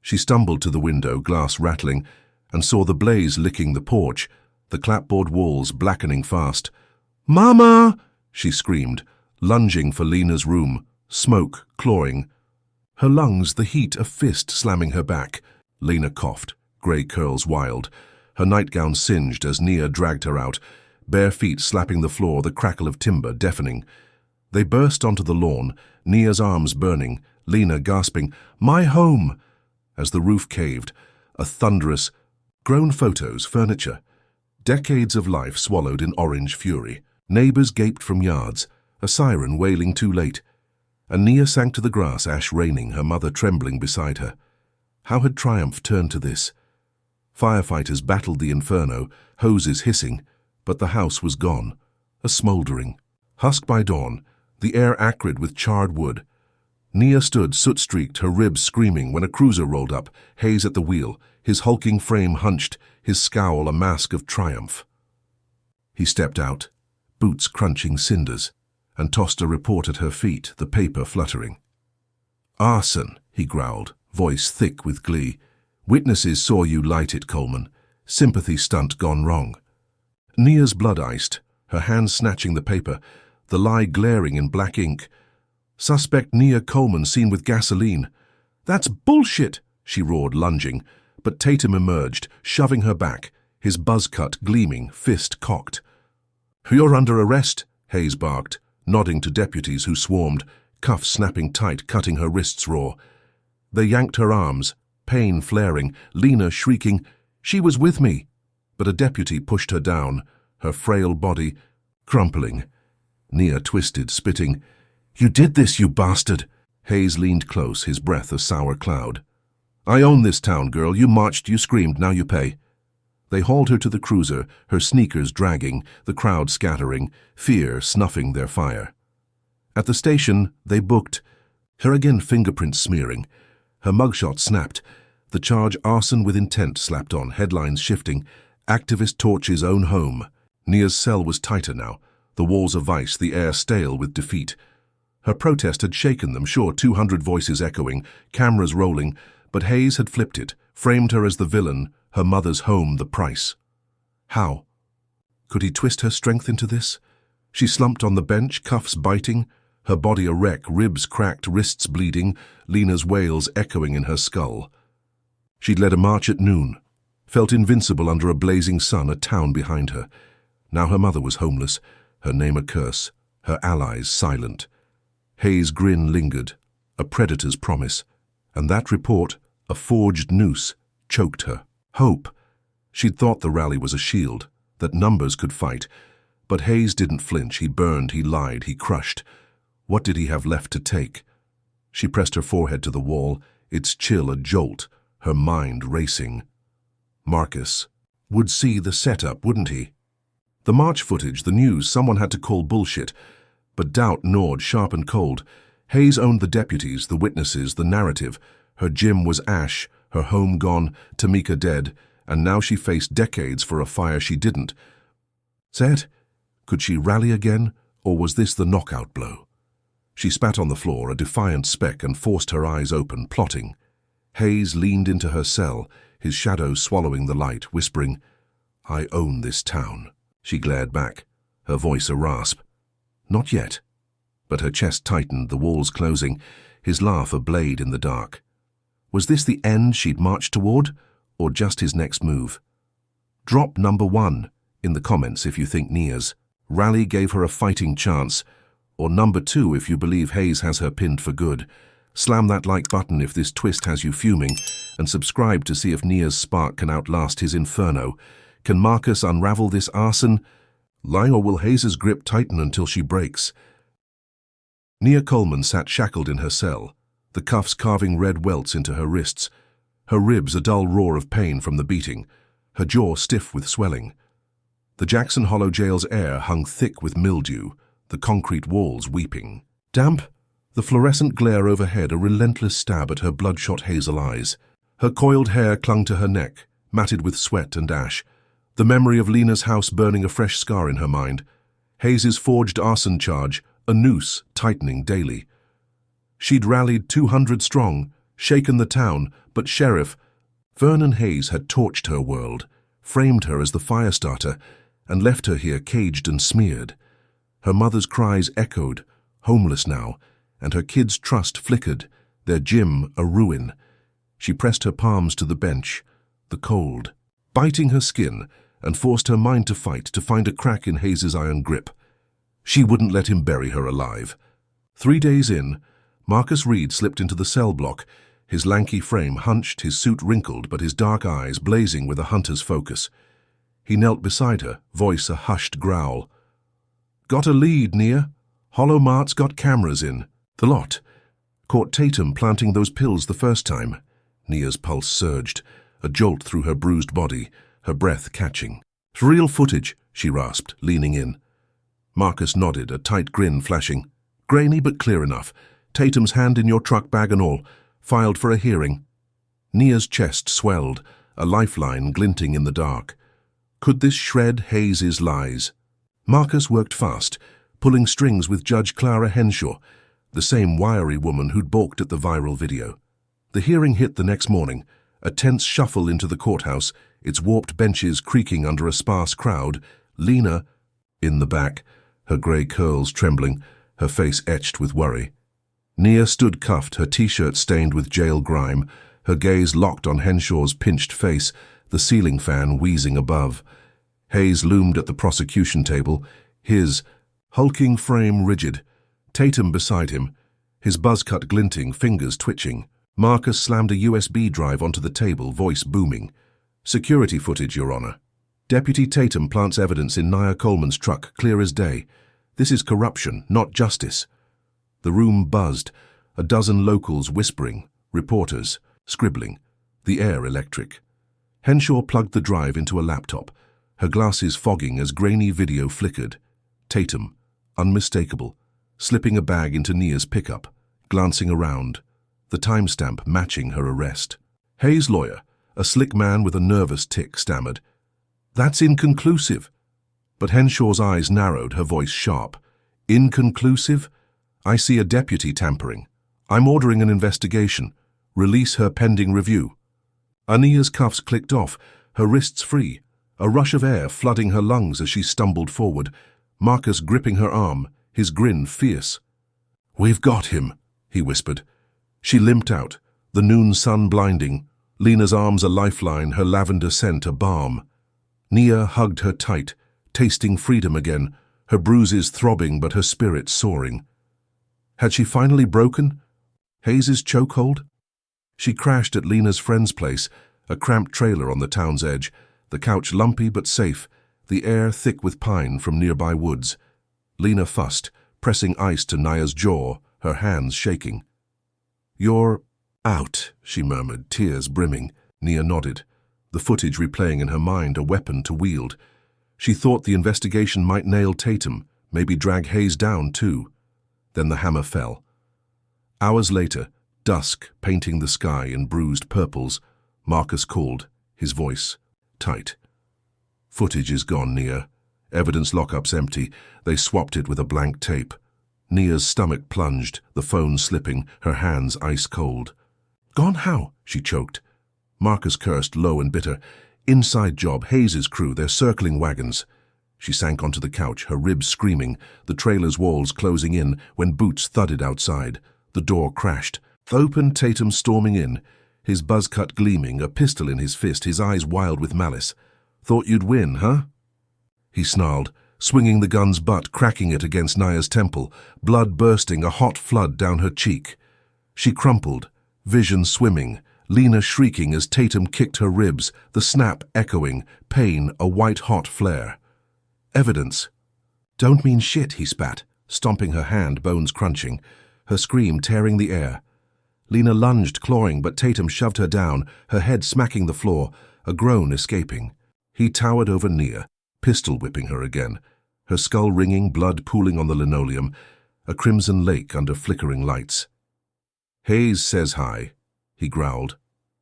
She stumbled to the window, glass rattling, and saw the blaze licking the porch, the clapboard walls blackening fast. "Mama!" she screamed, lunging for Lena's room, smoke clawing. Her lungs the heat a fist slamming her back. Lena coughed, grey curls wild, her nightgown singed as Nia dragged her out, bare feet slapping the floor, the crackle of timber deafening. They burst onto the lawn, Nia's arms burning, Lena gasping, "My home!" As the roof caved, a thunderous, grown photos, furniture, decades of life swallowed in orange fury. Neighbors gaped from yards, a siren wailing too late, and Nia sank to the grass, ash raining, her mother trembling beside her. How had triumph turned to this? Firefighters battled the inferno, hoses hissing, but the house was gone, a smouldering. Husk by dawn, the air acrid with charred wood. Nia stood soot-streaked, her ribs screaming, when a cruiser rolled up, Hayes at the wheel, his hulking frame hunched, his scowl a mask of triumph. He stepped out, boots crunching cinders, and tossed a report at her feet, the paper fluttering. "Arson," he growled, voice thick with glee. "Witnesses saw you light it, Coleman. Sympathy stunt gone wrong." Nia's blood iced, her hands snatching the paper, the lie glaring in black ink. "Suspect Nia Coleman seen with gasoline." "That's bullshit," she roared, lunging, but Tatum emerged, shoving her back, his buzz cut gleaming, fist cocked. "You're under arrest," Hayes barked, nodding to deputies who swarmed, cuffs snapping tight, cutting her wrists raw. They yanked her arms, pain flaring, Lena shrieking, "She was with me!" But a deputy pushed her down, her frail body crumpling. Nia twisted, spitting. "You did this, you bastard!" Hayes leaned close, his breath a sour cloud. "I own this town, girl. You marched, you screamed, now you pay." They hauled her to the cruiser, her sneakers dragging, the crowd scattering, fear snuffing their fire. At the station, they booked her again, fingerprints smearing. Her mugshot snapped. The charge arson with intent slapped on, headlines shifting. Activist torches own home. Nia's cell was tighter now, the walls of vice, the air stale with defeat. Her protest had shaken them, sure, 200 voices echoing, cameras rolling, but Hayes had flipped it, framed her as the villain, her mother's home the price. How? Could he twist her strength into this? She slumped on the bench, cuffs biting, her body a wreck, ribs cracked, wrists bleeding, Lena's wails echoing in her skull. She'd led a march at noon, felt invincible under a blazing sun, a town behind her. Now her mother was homeless, her name a curse, her allies silent. Hayes' grin lingered, a predator's promise, and that report, a forged noose, choked her. Hope. She'd thought the rally was a shield, that numbers could fight, but Hayes didn't flinch. He burned, he lied, he crushed. What did he have left to take? She pressed her forehead to the wall, its chill a jolt, her mind racing. Marcus would see the setup, wouldn't he? The march footage, the news, someone had to call bullshit, but doubt gnawed sharp and cold. Hayes owned the deputies, the witnesses, the narrative. Her gym was ash, her home gone, Tamika dead, and now she faced decades for a fire she didn't. Said, could she rally again, or was this the knockout blow? She spat on the floor, a defiant speck, and forced her eyes open, plotting. Hayes leaned into her cell, his shadow swallowing the light, whispering, "I own this town." She glared back, her voice a rasp. Not yet. But her chest tightened, the walls closing, his laugh a blade in the dark. Was this the end she'd marched toward, or just his next move? Drop number 1 in the comments if you think Nia's rally gave her a fighting chance, or number 2 if you believe Hayes has her pinned for good. Slam that like button if this twist has you fuming, and subscribe to see if Nia's spark can outlast his inferno. Can Marcus unravel this arson? Lie, or will Hayes' grip tighten until she breaks? Nia Coleman sat shackled in her cell, the cuffs carving red welts into her wrists, her ribs a dull roar of pain from the beating, her jaw stiff with swelling. The Jackson Hollow jail's air hung thick with mildew, the concrete walls weeping. Damp, the fluorescent glare overhead a relentless stab at her bloodshot hazel eyes. Her coiled hair clung to her neck, matted with sweat and ash, the memory of Lena's house burning a fresh scar in her mind. Hayes' forged arson charge, a noose tightening daily. She'd rallied 200 strong, shaken the town, but Sheriff Vernon Hayes had torched her world, framed her as the fire starter, and left her here caged and smeared. Her mother's cries echoed, homeless now, and her kids' trust flickered, their gym a ruin. She pressed her palms to the bench, the cold, biting her skin, and forced her mind to fight, to find a crack in Hayes' iron grip. She wouldn't let him bury her alive. 3 days in, Marcus Reed slipped into the cell block, his lanky frame hunched, his suit wrinkled, but his dark eyes blazing with a hunter's focus. He knelt beside her, voice a hushed growl. "Got a lead, Nia. Hollow Mart's got cameras in. The lot. Caught Tatum planting those pills the first time." Nia's pulse surged, a jolt through her bruised body, her breath catching. "Real footage," she rasped, leaning in. Marcus nodded, a tight grin flashing. "Grainy but clear enough. Tatum's hand in your truck bag and all. Filed for a hearing." Nia's chest swelled, a lifeline glinting in the dark. Could this shred Hayes' lies? Marcus worked fast, pulling strings with Judge Clara Henshaw, the same wiry woman who'd balked at the viral video. The hearing hit the next morning, a tense shuffle into the courthouse, its warped benches creaking under a sparse crowd. Lena, in the back, her grey curls trembling, her face etched with worry. Nia stood cuffed, her t-shirt stained with jail grime, her gaze locked on Henshaw's pinched face, the ceiling fan wheezing above. Hayes loomed at the prosecution table, his hulking frame rigid, Tatum beside him, his buzz cut glinting, fingers twitching. Marcus slammed a USB drive onto the table, voice booming. "Security footage, Your Honor. Deputy Tatum plants evidence in Nia Coleman's truck, clear as day. This is corruption, not justice." The room buzzed, a dozen locals whispering, reporters scribbling, the air electric. Henshaw plugged the drive into a laptop, her glasses fogging as grainy video flickered. Tatum, unmistakable, slipping a bag into Nia's pickup, glancing around, the timestamp matching her arrest. Hayes' lawyer, a slick man with a nervous tic, stammered, "That's inconclusive." But Henshaw's eyes narrowed, her voice sharp. "Inconclusive? I see a deputy tampering. I'm ordering an investigation. Release her pending review." Ania's cuffs clicked off, her wrists free, a rush of air flooding her lungs as she stumbled forward, Marcus gripping her arm, his grin fierce. "We've got him," he whispered. She limped out, the noon sun blinding, Lena's arms a lifeline, her lavender scent a balm. Nia hugged her tight, tasting freedom again, her bruises throbbing but her spirit soaring. Had she finally broken Hayes's chokehold? She crashed at Lena's friend's place, a cramped trailer on the town's edge, the couch lumpy but safe, the air thick with pine from nearby woods. Lena fussed, pressing ice to Nia's jaw, her hands shaking. "You're out," she murmured, tears brimming. Nia nodded, the footage replaying in her mind, a weapon to wield. She thought the investigation might nail Tatum, maybe drag Hayes down too. Then the hammer fell. Hours later, dusk painting the sky in bruised purples, Marcus called, his voice tight. "Footage is gone, Nia. Evidence lockup's empty. They swapped it with a blank tape." Nia's stomach plunged, the phone slipping, her hands ice cold. "Gone how?" she choked. Marcus cursed, low and bitter. "Inside job, Hayes's crew, they're circling wagons." She sank onto the couch, her ribs screaming, the trailer's walls closing in when boots thudded outside. The door crashed. Open, Tatum storming in, his buzz cut gleaming, a pistol in his fist, his eyes wild with malice. "Thought you'd win, huh?" He snarled, swinging the gun's butt, cracking it against Nia's temple, blood bursting, a hot flood down her cheek. She crumpled, vision swimming, Lena shrieking as Tatum kicked her ribs, the snap echoing, pain a white-hot flare. "Evidence." "Don't mean shit," he spat, stomping her hand, bones crunching, her scream tearing the air. Lena lunged, clawing, but Tatum shoved her down, her head smacking the floor, a groan escaping. He towered over Nia, pistol whipping her again, her skull ringing, blood pooling on the linoleum, a crimson lake under flickering lights. "Hayes says hi," he growled,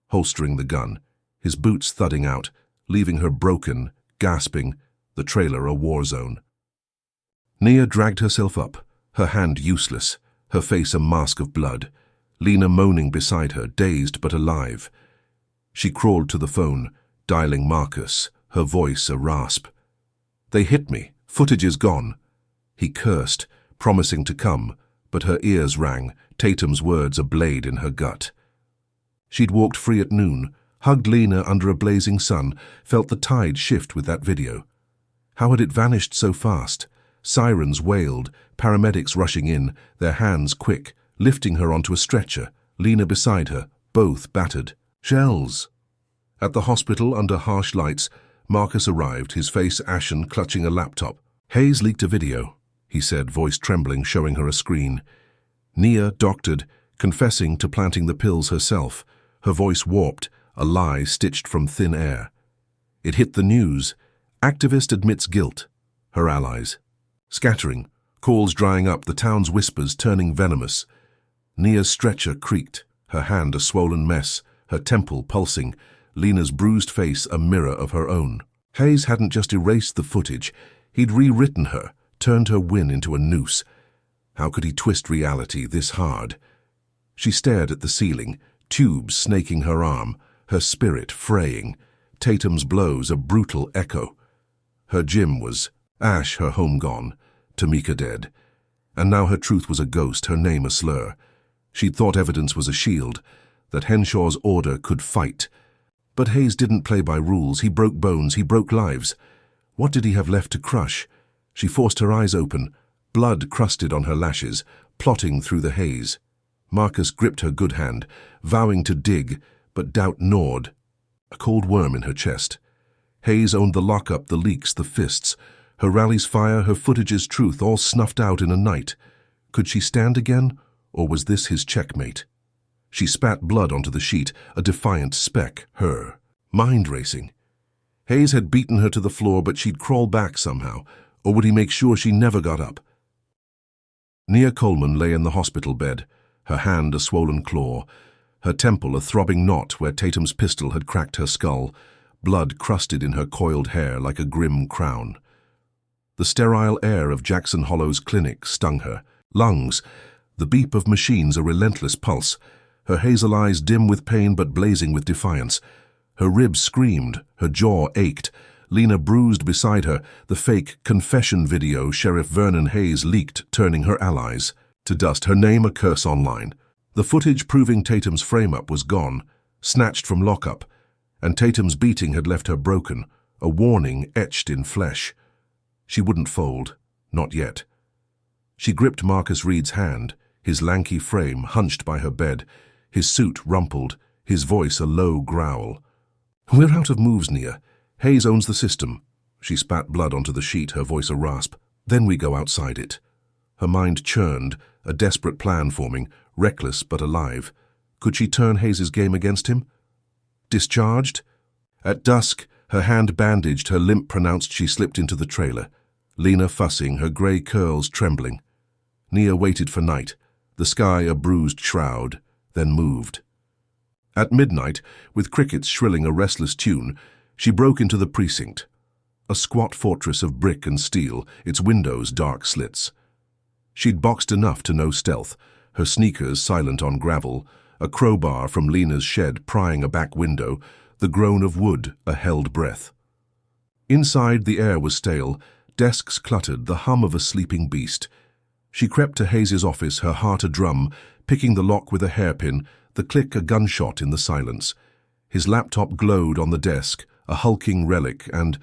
holstering the gun, his boots thudding out, leaving her broken, gasping, the trailer a war zone. Nia dragged herself up, her hand useless, her face a mask of blood, Lena moaning beside her, dazed but alive. She crawled to the phone, dialing Marcus, her voice a rasp. "They hit me. Footage is gone." He cursed, promising to come, but her ears rang, Tatum's words a blade in her gut. She'd walked free at noon, hugged Lena under a blazing sun, felt the tide shift with that video. How had it vanished so fast? Sirens wailed, paramedics rushing in, their hands quick, lifting her onto a stretcher, Lena beside her, both battered. Shells. At the hospital, under harsh lights, Marcus arrived, his face ashen, clutching a laptop. "Hayes leaked a video," he said, voice trembling, showing her a screen. Nia doctored, confessing to planting the pills herself, her voice warped, a lie stitched from thin air. It hit the news. Activist admits guilt. Her allies. Scattering, calls drying up, the town's whispers turning venomous. Nia's stretcher creaked, her hand a swollen mess, her temple pulsing, Lena's bruised face a mirror of her own. Hayes hadn't just erased the footage, he'd rewritten her, turned her win into a noose. How could he twist reality this hard? She stared at the ceiling, tubes snaking her arm, her spirit fraying, Tatum's blows a brutal echo. Her Jim was Ash, her home gone, Tamika dead. And now her truth was a ghost, her name a slur. She'd thought evidence was a shield, that Henshaw's order could fight. But Hayes didn't play by rules, he broke bones, he broke lives. What did he have left to crush? She forced her eyes open, blood crusted on her lashes, plotting through the haze. Marcus gripped her good hand, vowing to dig, but doubt gnawed, a cold worm in her chest. Hayes owned the lockup, the leaks, the fists. Her rally's fire, her footage's truth, all snuffed out in a night. Could she stand again, or was this his checkmate? She spat blood onto the sheet, a defiant speck, her. Mind racing. Hayes had beaten her to the floor, but she'd crawl back somehow, or would he make sure she never got up? Nia Coleman lay in the hospital bed, her hand a swollen claw, her temple a throbbing knot where Tatum's pistol had cracked her skull, blood crusted in her coiled hair like a grim crown. The sterile air of Jackson Hollow's clinic stung her. Lungs, the beep of machines, a relentless pulse. Her hazel eyes dim with pain but blazing with defiance. Her ribs screamed, her jaw ached. Lena bruised beside her, the fake confession video Sheriff Vernon Hayes leaked, turning her allies to dust, her name a curse online. The footage proving Tatum's frame-up was gone, snatched from lockup, and Tatum's beating had left her broken, a warning etched in flesh. She wouldn't fold, not yet. She gripped Marcus Reed's hand, his lanky frame hunched by her bed, his suit rumpled, his voice a low growl. "We're out of moves, Nia. Hayes owns the system." She spat blood onto the sheet, her voice a rasp. "Then we go outside it." Her mind churned, a desperate plan forming, reckless but alive. Could she turn Hayes's game against him? Discharged? At dusk, her hand bandaged, her limp pronounced, she slipped into the trailer. Lena fussing, her grey curls trembling. Nia waited for night, the sky a bruised shroud, then moved. At midnight, with crickets shrilling a restless tune, she broke into the precinct. A squat fortress of brick and steel, its windows dark slits. She'd boxed enough to know stealth, her sneakers silent on gravel, a crowbar from Lena's shed prying a back window, the groan of wood a held breath. Inside, the air was stale, desks cluttered, the hum of a sleeping beast. She crept to Hayes's office, her heart a drum, picking the lock with a hairpin, the click a gunshot in the silence. His laptop glowed on the desk, a hulking relic, and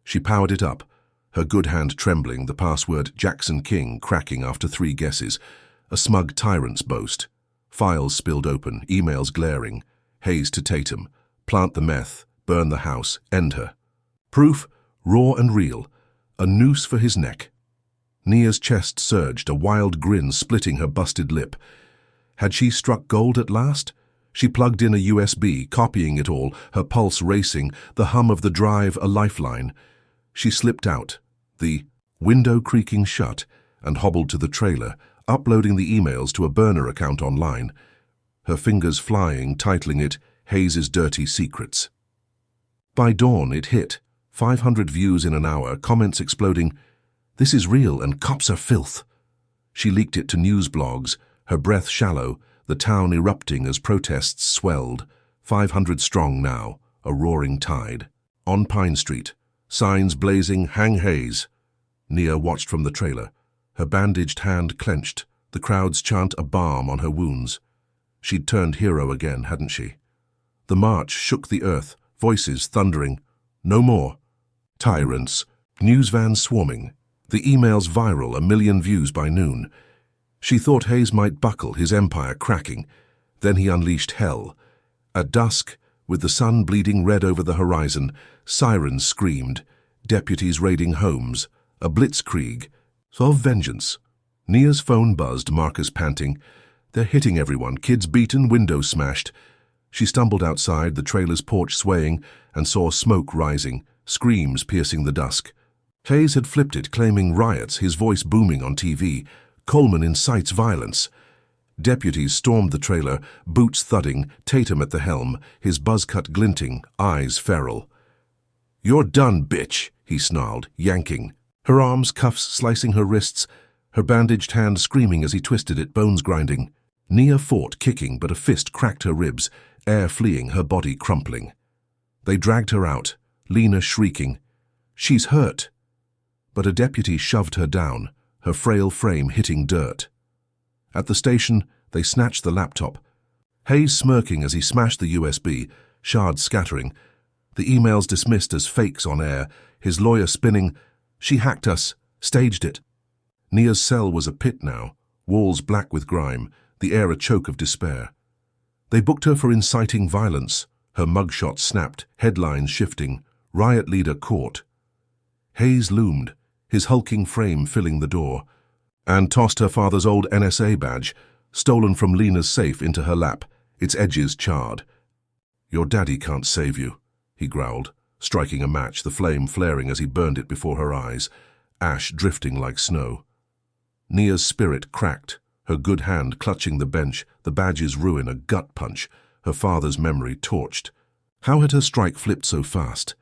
she powered it up, her good hand trembling, the password Jackson King cracking after 3 guesses, a smug tyrant's boast. Files spilled open, emails glaring. Hayes to Tatum. Plant the meth, burn the house, end her. Proof, raw and real. A noose for his neck. Nia's chest surged, a wild grin splitting her busted lip. Had she struck gold at last? She plugged in a USB, copying it all, her pulse racing, the hum of the drive a lifeline. She slipped out, the window creaking shut, and hobbled to the trailer, uploading the emails to a burner account online. Her fingers flying, titling it Hayes's Dirty Secrets. By dawn, it hit. 500 views in an hour, comments exploding. "This is real and cops are filth." She leaked it to news blogs, her breath shallow, the town erupting as protests swelled. 500 strong now, a roaring tide. On Pine Street, signs blazing, "Hang Hayes." Nia watched from the trailer, her bandaged hand clenched, the crowd's chant a balm on her wounds. She'd turned hero again, hadn't she? The march shook the earth, voices thundering. No more. Tyrants, news vans swarming, the emails viral, 1 million views by noon. She thought Hayes might buckle, his empire cracking. Then he unleashed hell. At dusk, with the sun bleeding red over the horizon, sirens screamed, deputies raiding homes, a blitzkrieg of vengeance. Nia's phone buzzed, Marcus panting. "They're hitting everyone, kids beaten, windows smashed." She stumbled outside, the trailer's porch swaying, and saw smoke rising, screams piercing the dusk. Hayes had flipped it, claiming riots, his voice booming on TV. Coleman incites violence. Deputies stormed the trailer, boots thudding, Tatum at the helm, his buzzcut glinting, eyes feral. "You're done, bitch," he snarled, yanking. Her arms, cuffs slicing her wrists, her bandaged hand screaming as he twisted it, bones grinding. Nia fought, kicking, but a fist cracked her ribs, air fleeing, her body crumpling. They dragged her out, Lena shrieking. "She's hurt." But a deputy shoved her down, her frail frame hitting dirt. At the station, they snatched the laptop. Hayes smirking as he smashed the USB, shards scattering. The emails dismissed as fakes on air, his lawyer spinning. "She hacked us, staged it." Nia's cell was a pit now, walls black with grime, the air a choke of despair. They booked her for inciting violence. Her mugshot snapped, headlines shifting, riot leader caught. Hayes loomed, his hulking frame filling the door, and tossed her father's old NSA badge, stolen from Lena's safe, into her lap, its edges charred. "Your daddy can't save you," he growled, striking a match, the flame flaring as he burned it before her eyes, ash drifting like snow. Nia's spirit cracked, her good hand clutching the bench, the badge's ruin a gut punch, her father's memory torched. How had her strike flipped so fast?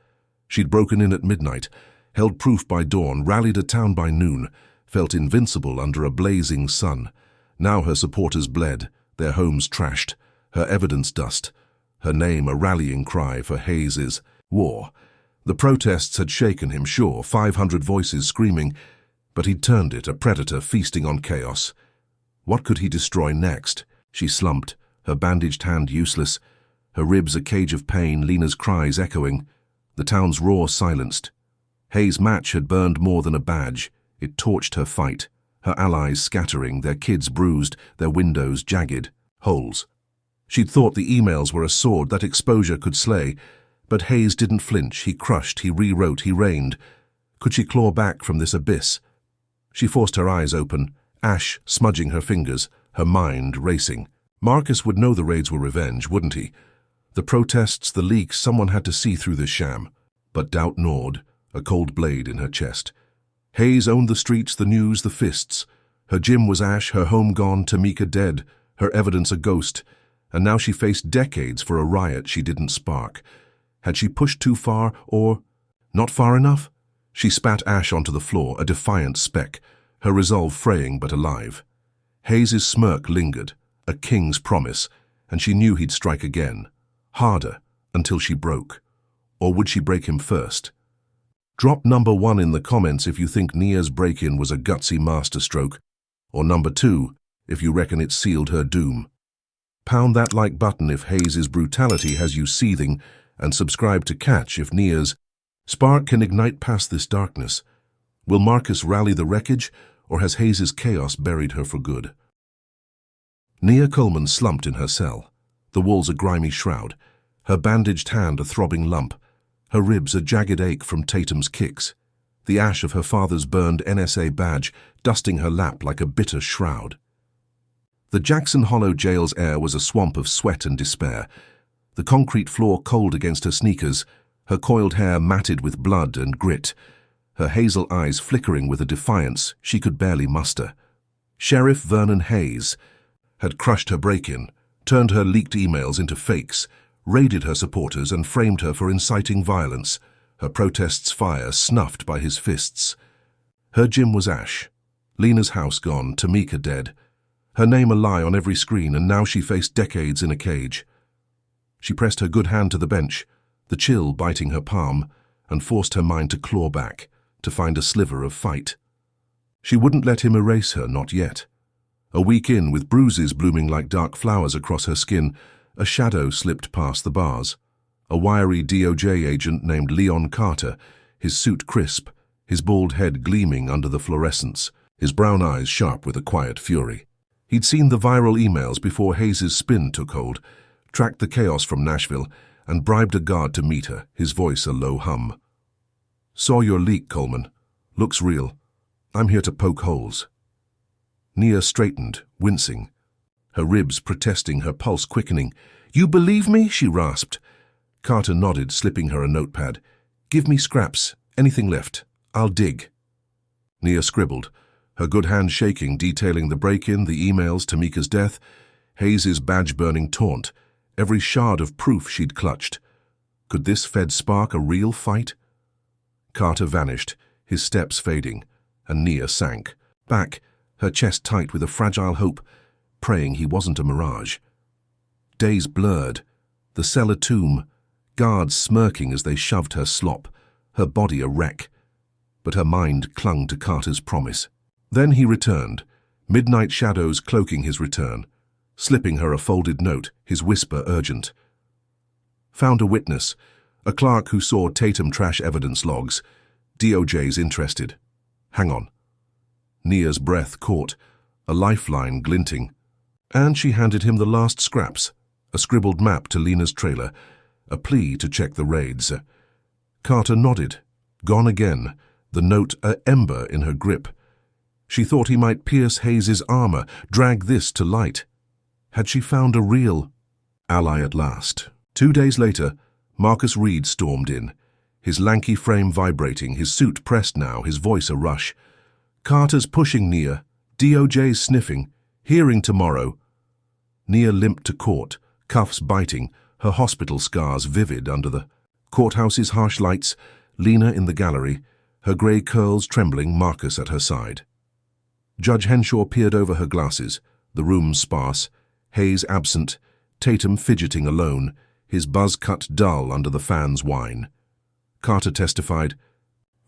She'd broken in at midnight, held proof by dawn, rallied a town by noon, felt invincible under a blazing sun. Now her supporters bled, their homes trashed, her evidence dust, her name a rallying cry for Hayes's war. The protests had shaken him, sure, 500 voices screaming, but he'd turned it, a predator feasting on chaos. What could he destroy next? She slumped, her bandaged hand useless, her ribs a cage of pain, Lena's cries echoing, the town's roar silenced. Hayes' match had burned more than a badge. It torched her fight, her allies scattering, their kids bruised, their windows jagged, holes. She'd thought the emails were a sword that exposure could slay, but Hayes didn't flinch. He crushed, he rewrote, he reigned. Could she claw back from this abyss? She forced her eyes open, ash smudging her fingers, her mind racing. Marcus would know the raids were revenge, wouldn't he? The protests, the leaks, someone had to see through this sham. But doubt gnawed, a cold blade in her chest. Hayes owned the streets, the news, the fists. Her gym was ash, her home gone, Tamika dead, her evidence a ghost. And now she faced decades for a riot she didn't spark. Had she pushed too far, or not far enough? She spat ash onto the floor, a defiant speck, her resolve fraying but alive. Hayes's smirk lingered, a king's promise, and she knew he'd strike again. Harder, until she broke. Or would she break him first? Drop number 1 in the comments if you think Nia's break-in was a gutsy masterstroke, or number 2 if you reckon it sealed her doom. Pound that like button if Hayes's brutality has you seething, and subscribe to catch if Nia's spark can ignite past this darkness. Will Marcus rally the wreckage, or has Hayes's chaos buried her for good? Nia Coleman slumped in her cell, the walls a grimy shroud, her bandaged hand a throbbing lump, her ribs a jagged ache from Tatum's kicks, the ash of her father's burned NSA badge dusting her lap like a bitter shroud. The Jackson Hollow jail's air was a swamp of sweat and despair, the concrete floor cold against her sneakers, her coiled hair matted with blood and grit, her hazel eyes flickering with a defiance she could barely muster. Sheriff Vernon Hayes had crushed her break-in, turned her leaked emails into fakes, raided her supporters and framed her for inciting violence, her protests' fire snuffed by his fists. Her gym was ash, Lena's house gone, Tamika dead, her name a lie on every screen, and now she faced decades in a cage. She pressed her good hand to the bench, the chill biting her palm, and forced her mind to claw back, to find a sliver of fight. She wouldn't let him erase her, not yet. A week in, with bruises blooming like dark flowers across her skin, a shadow slipped past the bars. A wiry DOJ agent named Leon Carter, his suit crisp, his bald head gleaming under the fluorescence, his brown eyes sharp with a quiet fury. He'd seen the viral emails before Hayes's spin took hold, tracked the chaos from Nashville, and bribed a guard to meet her, his voice a low hum. "Saw your leak, Coleman. Looks real. I'm here to poke holes." Nia straightened, wincing, her ribs protesting, her pulse quickening. "You believe me?" she rasped. Carter nodded, slipping her a notepad. "Give me scraps, anything left. I'll dig." Nia scribbled, her good hand shaking, detailing the break-in, the emails, Tamika's death, Hayes's badge-burning taunt, every shard of proof she'd clutched. Could this Fed spark a real fight? Carter vanished, his steps fading, and Nia sank, back, her chest tight with a fragile hope, praying he wasn't a mirage. Days blurred, the cell a tomb, guards smirking as they shoved her slop, her body a wreck. But her mind clung to Carter's promise. Then he returned, midnight shadows cloaking his return, slipping her a folded note, his whisper urgent. "Found a witness, a clerk who saw Tatum trash evidence logs. DOJ's interested. Hang on." Nia's breath caught, a lifeline glinting. And she handed him the last scraps, a scribbled map to Lena's trailer, a plea to check the raids. Carter nodded. Gone again, the note a ember in her grip. She thought he might pierce Hayes's armor, drag this to light. Had she found a real ally at last? 2 days later, Marcus Reed stormed in, his lanky frame vibrating, his suit pressed now, his voice a rush. Carter's pushing Nia, DOJ's sniffing, hearing tomorrow. Nia limped to court, cuffs biting, her hospital scars vivid under the courthouse's harsh lights, Lena in the gallery, her grey curls trembling, Marcus at her side. Judge Henshaw peered over her glasses, the room sparse, Hayes absent, Tatum fidgeting alone, his buzz cut dull under the fan's whine. Carter testified,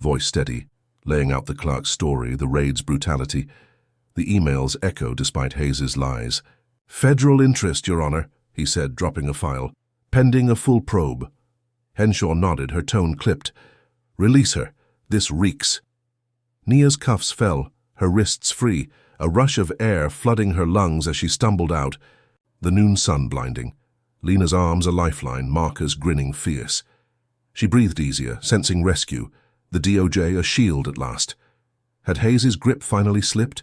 voice steady, laying out the clerk's story, the raid's brutality. The emails echo despite Hayes's lies. Federal interest, Your Honor, he said, dropping a file. Pending a full probe. Henshaw nodded, her tone clipped. Release her. This reeks. Nia's cuffs fell, her wrists free, a rush of air flooding her lungs as she stumbled out. The noon sun blinding. Lena's arms a lifeline, Marcus grinning fierce. She breathed easier, sensing rescue. The DOJ a shield at last. Had Hayes's grip finally slipped?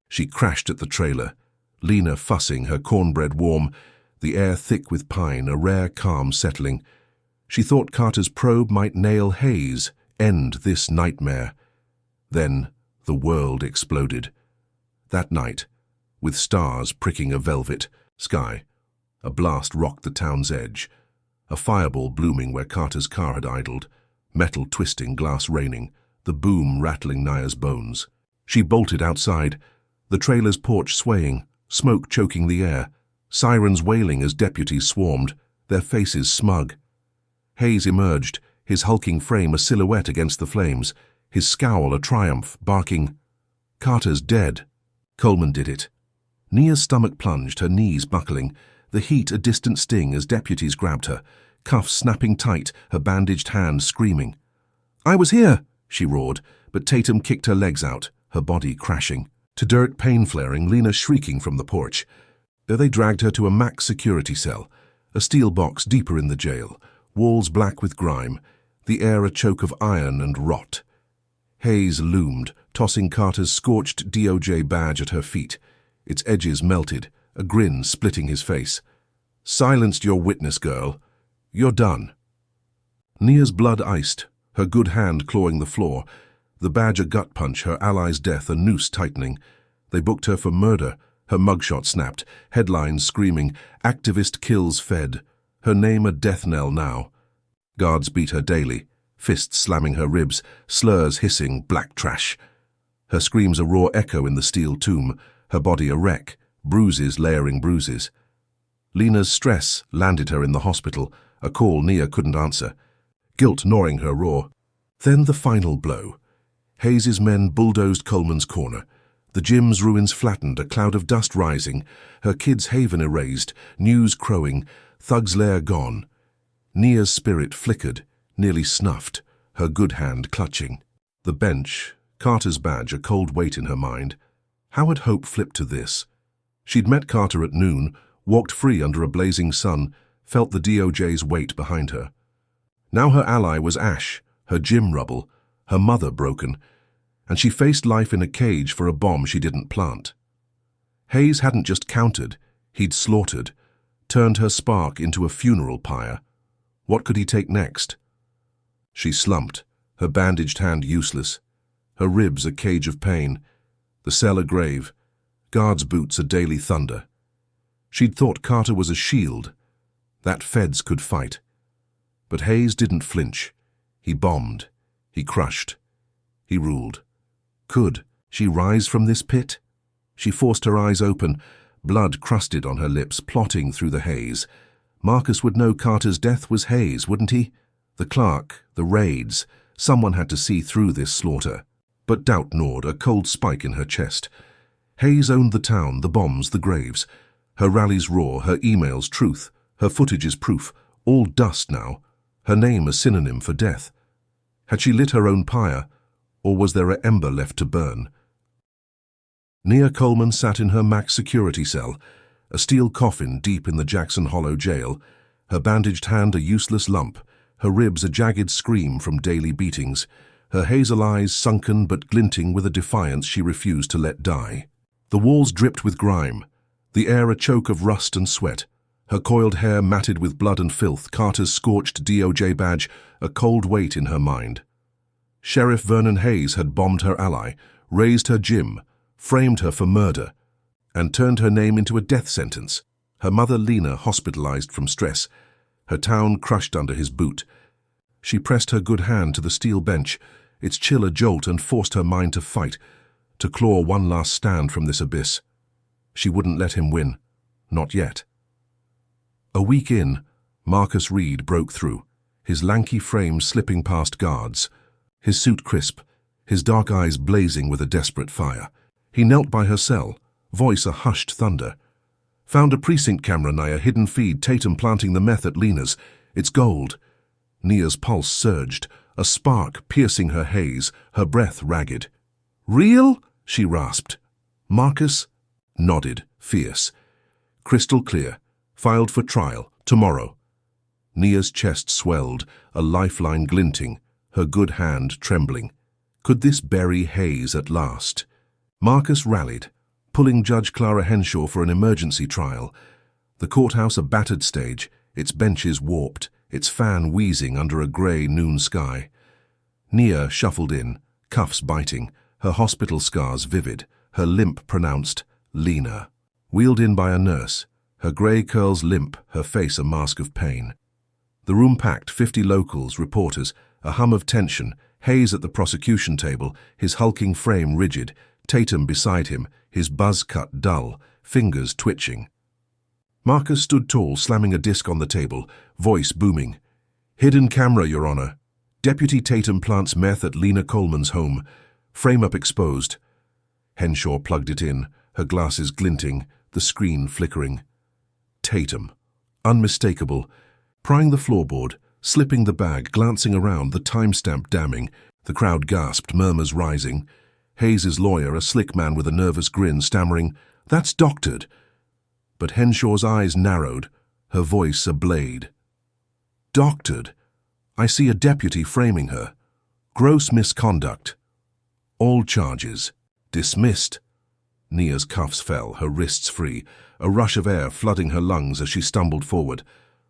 She crashed at the trailer. Lena fussing, her cornbread warm, the air thick with pine, a rare calm settling. She thought Carter's probe might nail Hayes, end this nightmare. Then the world exploded. That night, with stars pricking a velvet sky, a blast rocked the town's edge, a fireball blooming where Carter's car had idled, metal twisting, glass raining, the boom rattling Nia's bones. She bolted outside, the trailer's porch swaying, smoke choking the air, sirens wailing as deputies swarmed, their faces smug. Hayes emerged, his hulking frame a silhouette against the flames, his scowl a triumph, barking, Carter's dead. Coleman did it. Nia's stomach plunged, her knees buckling, the heat a distant sting as deputies grabbed her, cuffs snapping tight, her bandaged hand screaming. I was here, she roared, but Tatum kicked her legs out, her body crashing. To dirt pain flaring, Lena shrieking from the porch. They dragged her to a max security cell, a steel box deeper in the jail, walls black with grime, the air a choke of iron and rot. Hayes loomed, tossing Carter's scorched DOJ badge at her feet, its edges melted, a grin splitting his face. Silenced your witness, girl. You're done. Nia's blood iced, her good hand clawing the floor, the badge a gut punch, her ally's death a noose tightening. They booked her for murder, her mugshot snapped, headlines screaming, activist kills fed, her name a death knell now. Guards beat her daily, fists slamming her ribs, slurs hissing, black trash. Her screams a raw echo in the steel tomb, her body a wreck, bruises layering bruises. Lena's stress landed her in the hospital, a call Nia couldn't answer, guilt gnawing her raw. Then the final blow. Hayes's men bulldozed Coleman's corner. The gym's ruins flattened, a cloud of dust rising, her kids' haven erased, news crowing, Thug's lair gone. Nia's spirit flickered, nearly snuffed, her good hand clutching. The bench, Carter's badge a cold weight in her mind. How had hope flipped to this? She'd met Carter at noon, walked free under a blazing sun, felt the DOJ's weight behind her. Now her ally was ash, her gym rubble, her mother broken, and she faced life in a cage for a bomb she didn't plant. Hayes hadn't just countered, he'd slaughtered, turned her spark into a funeral pyre. What could he take next? She slumped, her bandaged hand useless, her ribs a cage of pain, the cell a grave, guards' boots a daily thunder. She'd thought Carter was a shield, that feds could fight. But Hayes didn't flinch. He bombed, he crushed, he ruled. Could she rise from this pit? She forced her eyes open, blood crusted on her lips, plotting through the haze. Marcus would know Carter's death was Hayes, wouldn't he? The clerk, the raids, someone had to see through this slaughter. But doubt gnawed, a cold spike in her chest. Hayes owned the town, the bombs, the graves. Her rallies raw, her emails truth, her footage is proof, all dust now, her name a synonym for death. Had she lit her own pyre, or was there an ember left to burn? Nia Coleman sat in her max security cell, a steel coffin deep in the Jackson Hollow jail, her bandaged hand a useless lump, her ribs a jagged scream from daily beatings, her hazel eyes sunken but glinting with a defiance she refused to let die. The walls dripped with grime, the air a choke of rust and sweat, her coiled hair matted with blood and filth, Carter's scorched DOJ badge a cold weight in her mind. Sheriff Vernon Hayes had bombed her ally, raised her gym, framed her for murder, and turned her name into a death sentence. Her mother Lena hospitalized from stress, her town crushed under his boot. She pressed her good hand to the steel bench, its chill a jolt, and forced her mind to fight, to claw one last stand from this abyss. She wouldn't let him win. Not yet. A week in, Marcus Reed broke through, his lanky frame slipping past guards, his suit crisp, his dark eyes blazing with a desperate fire. He knelt by her cell, voice a hushed thunder. Found a precinct camera nigh a hidden feed, Tatum planting the meth at Lena's. It's gold. Nia's pulse surged, a spark piercing her haze, her breath ragged. Real? She rasped. Marcus nodded, fierce. Crystal clear. Filed for trial, tomorrow. Nia's chest swelled, a lifeline glinting, her good hand trembling. Could this bury Hayes at last? Marcus rallied, pulling Judge Clara Henshaw for an emergency trial. The courthouse a battered stage, its benches warped, its fan wheezing under a grey noon sky. Nia shuffled in, cuffs biting, her hospital scars vivid, her limp pronounced, Lena. Wheeled in by a nurse, her grey curls limp, her face a mask of pain. The room packed, 50 locals, reporters, a hum of tension, Hayes at the prosecution table, his hulking frame rigid, Tatum beside him, his buzz cut dull, fingers twitching. Marcus stood tall, slamming a disc on the table, voice booming. Hidden camera, Your Honor. Deputy Tatum plants meth at Lena Coleman's home. Frame-up exposed. Henshaw plugged it in, her glasses glinting, the screen flickering. Tatum. Unmistakable. Prying the floorboard, slipping the bag, glancing around, the timestamp damning. The crowd gasped, murmurs rising. Hayes's lawyer, a slick man with a nervous grin, stammering, That's doctored. But Henshaw's eyes narrowed, her voice a blade. Doctored. I see a deputy framing her. Gross misconduct. All charges. Dismissed. Nia's cuffs fell, her wrists free, a rush of air flooding her lungs as she stumbled forward.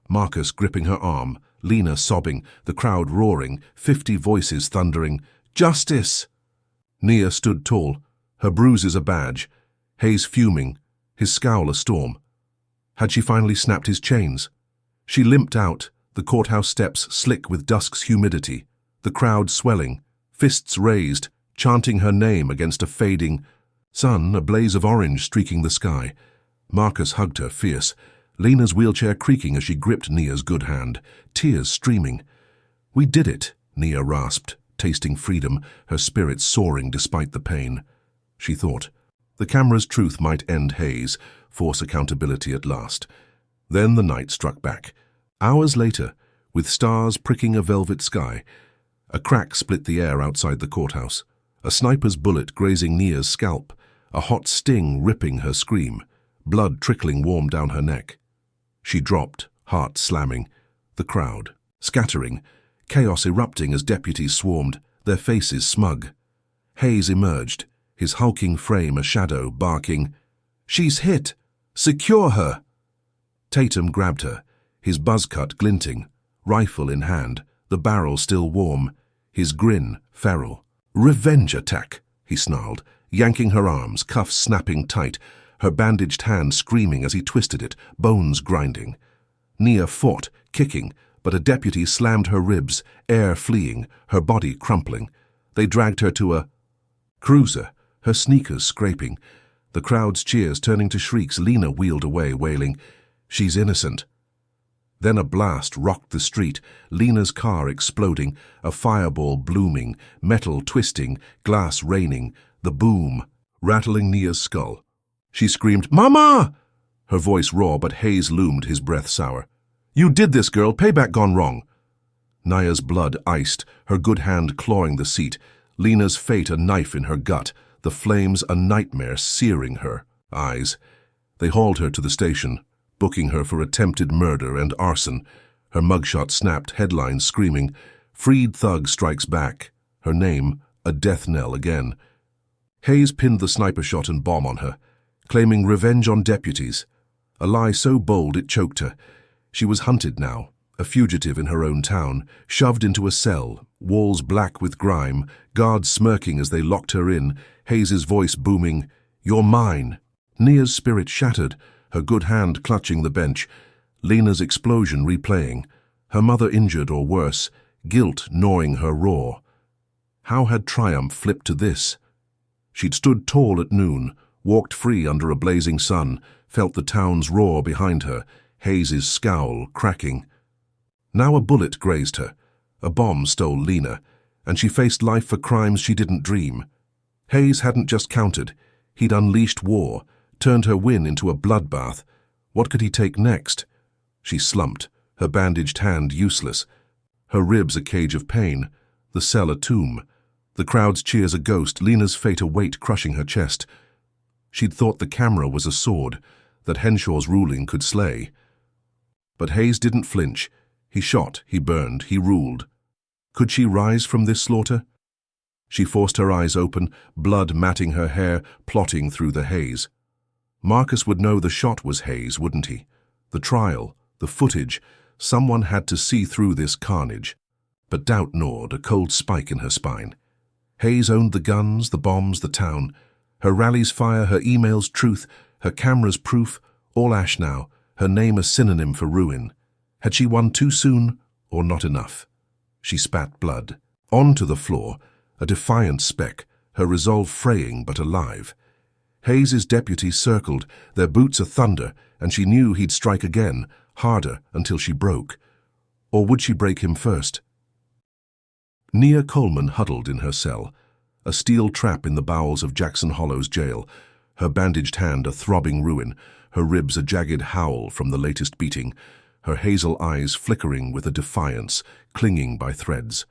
Marcus gripping her arm, Lena sobbing, the crowd roaring, 50 voices thundering, Justice! Nia stood tall, her bruises a badge, Hayes fuming, his scowl a storm. Had she finally snapped his chains? She limped out, the courthouse steps slick with dusk's humidity, the crowd swelling, fists raised, chanting her name against a fading sun, a blaze of orange streaking the sky. Marcus hugged her, fierce, Lena's wheelchair creaking as she gripped Nia's good hand, tears streaming. We did it, Nia rasped, tasting freedom, her spirits soaring despite the pain. She thought, the camera's truth might end Hayes, force accountability at last. Then the night struck back. Hours later, with stars pricking a velvet sky, a crack split the air outside the courthouse, a sniper's bullet grazing Nia's scalp, a hot sting ripping her scream, blood trickling warm down her neck. She dropped, heart slamming, the crowd, scattering, chaos erupting as deputies swarmed, their faces smug. Hayes emerged, his hulking frame a shadow, barking, She's hit! Secure her! Tatum grabbed her, his buzz cut glinting, rifle in hand, the barrel still warm, his grin feral. Revenge attack, he snarled, yanking her arms, cuffs snapping tight, her bandaged hand screaming as he twisted it, bones grinding. Nia fought, kicking, but a deputy slammed her ribs, air fleeing, her body crumpling. They dragged her to a cruiser, her sneakers scraping. The crowd's cheers turning to shrieks, Lena wheeled away, wailing, She's innocent. Then a blast rocked the street, Lena's car exploding, a fireball blooming, metal twisting, glass raining, the boom, rattling Nia's skull. She screamed, Mama! Her voice raw, but Hayes loomed, his breath sour. You did this, girl. Payback gone wrong. Nia's blood iced, her good hand clawing the seat, Lena's fate a knife in her gut, the flames a nightmare searing her eyes. They hauled her to the station, booking her for attempted murder and arson. Her mugshot snapped, headlines screaming, "Freed thug strikes back." Her name, a death knell again. Hayes pinned the sniper shot and bomb on her, claiming revenge on deputies. A lie so bold it choked her. She was hunted now, a fugitive in her own town, shoved into a cell, walls black with grime, guards smirking as they locked her in, Hayes's voice booming, "You're mine." Nia's spirit shattered, her good hand clutching the bench, Lena's explosion replaying, her mother injured or worse, guilt gnawing her raw. How had triumph flipped to this? She'd stood tall at noon, walked free under a blazing sun, felt the town's roar behind her, Hayes's scowl cracking. Now a bullet grazed her. A bomb stole Lena, and she faced life for crimes she didn't dream. Hayes hadn't just countered. He'd unleashed war, turned her win into a bloodbath. What could he take next? She slumped, her bandaged hand useless, her ribs a cage of pain, the cell a tomb. The crowd's cheers a ghost, Lena's fate a weight crushing her chest. She'd thought the camera was a sword, that Henshaw's ruling could slay. But Hayes didn't flinch. He shot, he burned, he ruled. Could she rise from this slaughter? She forced her eyes open, blood matting her hair, plotting through the haze. Marcus would know the shot was Hayes, wouldn't he? The trial, the footage, someone had to see through this carnage. But doubt gnawed, a cold spike in her spine. Hayes owned the guns, the bombs, the town. Her rallies fire, her emails truth, her cameras proof, all ash now, her name a synonym for ruin. Had she won too soon, or not enough? She spat blood. Onto the floor, a defiant speck, her resolve fraying but alive. Hayes's deputies circled, their boots a thunder, and she knew he'd strike again, harder, until she broke. Or would she break him first? Nia Coleman huddled in her cell, a steel trap in the bowels of Jackson Hollow's jail, her bandaged hand a throbbing ruin, her ribs a jagged howl from the latest beating, her hazel eyes flickering with a defiance, clinging by threads.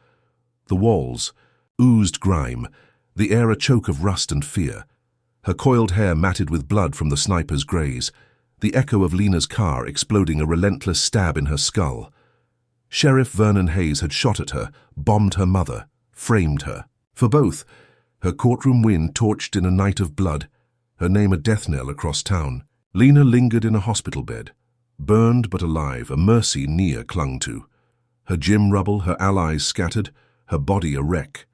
The walls oozed grime, the air a choke of rust and fear. Her coiled hair matted with blood from the sniper's graze, the echo of Lena's car exploding a relentless stab in her skull. Sheriff Vernon Hayes had shot at her, bombed her mother, framed her. For both, her courtroom win torched in a night of blood, her name a death knell across town. Lena lingered in a hospital bed, burned but alive, a mercy Nia clung to. Her gym rubble, her allies scattered, her body a wreck.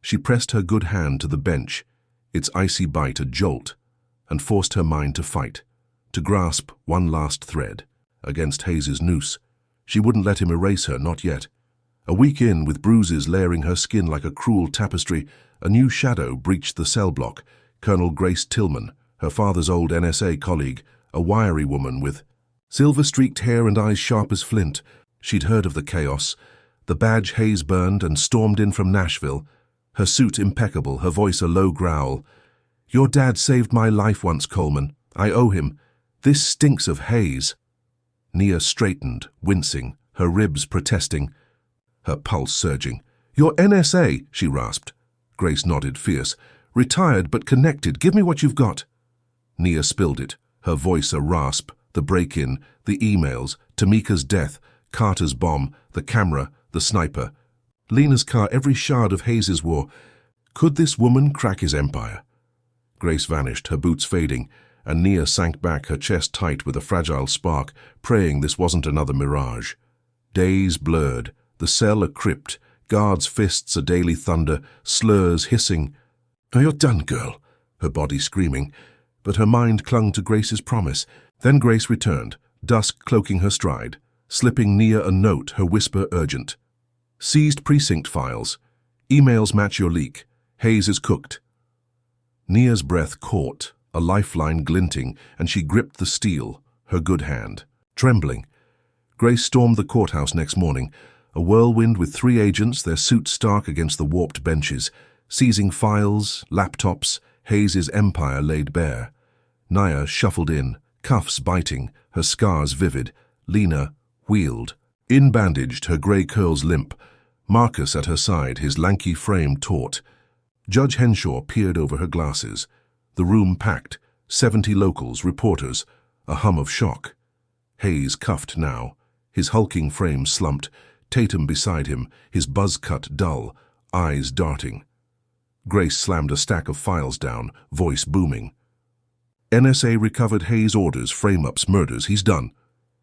She pressed her good hand to the bench, its icy bite a jolt, and forced her mind to fight, to grasp one last thread against Hayes's noose. She wouldn't let him erase her, not yet. A week in, with bruises layering her skin like a cruel tapestry, a new shadow breached the cell block, Colonel Grace Tillman, her father's old NSA colleague, a wiry woman with silver-streaked hair and eyes sharp as flint. She'd heard of the chaos, the badge Hayes burned and stormed in from Nashville, her suit impeccable, her voice a low growl. "Your dad saved my life once, Coleman. I owe him. This stinks of Hayes." Nia straightened, wincing, her ribs protesting, her pulse surging. "You're NSA," she rasped. Grace nodded, fierce. "Retired but connected. Give me what you've got." Nia spilled it, her voice a rasp, the break-in, the emails, Tamika's death, Carter's bomb, the camera, the sniper. Lena's car, every shard of Hayes's war. Could this woman crack his empire? Grace vanished, her boots fading, and Nia sank back, her chest tight with a fragile spark, praying this wasn't another mirage. Days blurred, the cell a crypt, guards' fists a daily thunder, slurs hissing. "Oh, you're done, girl," her body screaming, but her mind clung to Grace's promise. Then Grace returned, dusk cloaking her stride, slipping Nia a note, her whisper urgent. "Seized precinct files. Emails match your leak. Hayes is cooked." Nia's breath caught, a lifeline glinting, and she gripped the steel, her good hand. Trembling, Grace stormed the courthouse next morning, a whirlwind with 3 agents, their suits stark against the warped benches, seizing files, laptops, Hayes's empire laid bare. Nia shuffled in, cuffs biting, her scars vivid. Lena wheeled, in-bandaged, her grey curls limp. Marcus at her side, his lanky frame taut. Judge Henshaw peered over her glasses. The room packed, 70 locals, reporters, a hum of shock. Hayes cuffed now, his hulking frame slumped, Tatum beside him, his buzz cut dull, eyes darting. Grace slammed a stack of files down, voice booming. NSA recovered Hayes' orders, frame-ups, murders, he's done.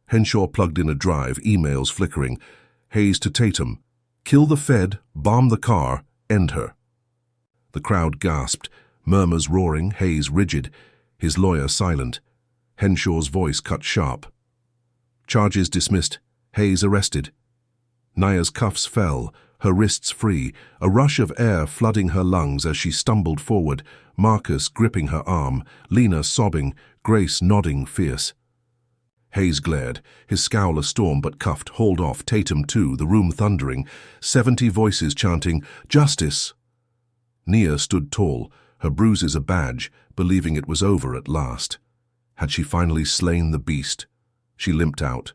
Henshaw plugged in a drive, emails flickering. Hayes to Tatum. Kill the Fed, bomb the car, end her. The crowd gasped, murmurs roaring, Hayes rigid, his lawyer silent. Henshaw's voice cut sharp. Charges dismissed, Hayes arrested. Naya's cuffs fell, her wrists free, a rush of air flooding her lungs as she stumbled forward, Marcus gripping her arm, Lena sobbing, Grace nodding fierce. Hayes glared, his scowl a storm but cuffed, hauled off, Tatum too, the room thundering, 70 voices chanting, "Justice!" Nia stood tall, her bruises a badge, believing it was over at last. Had she finally slain the beast? She limped out.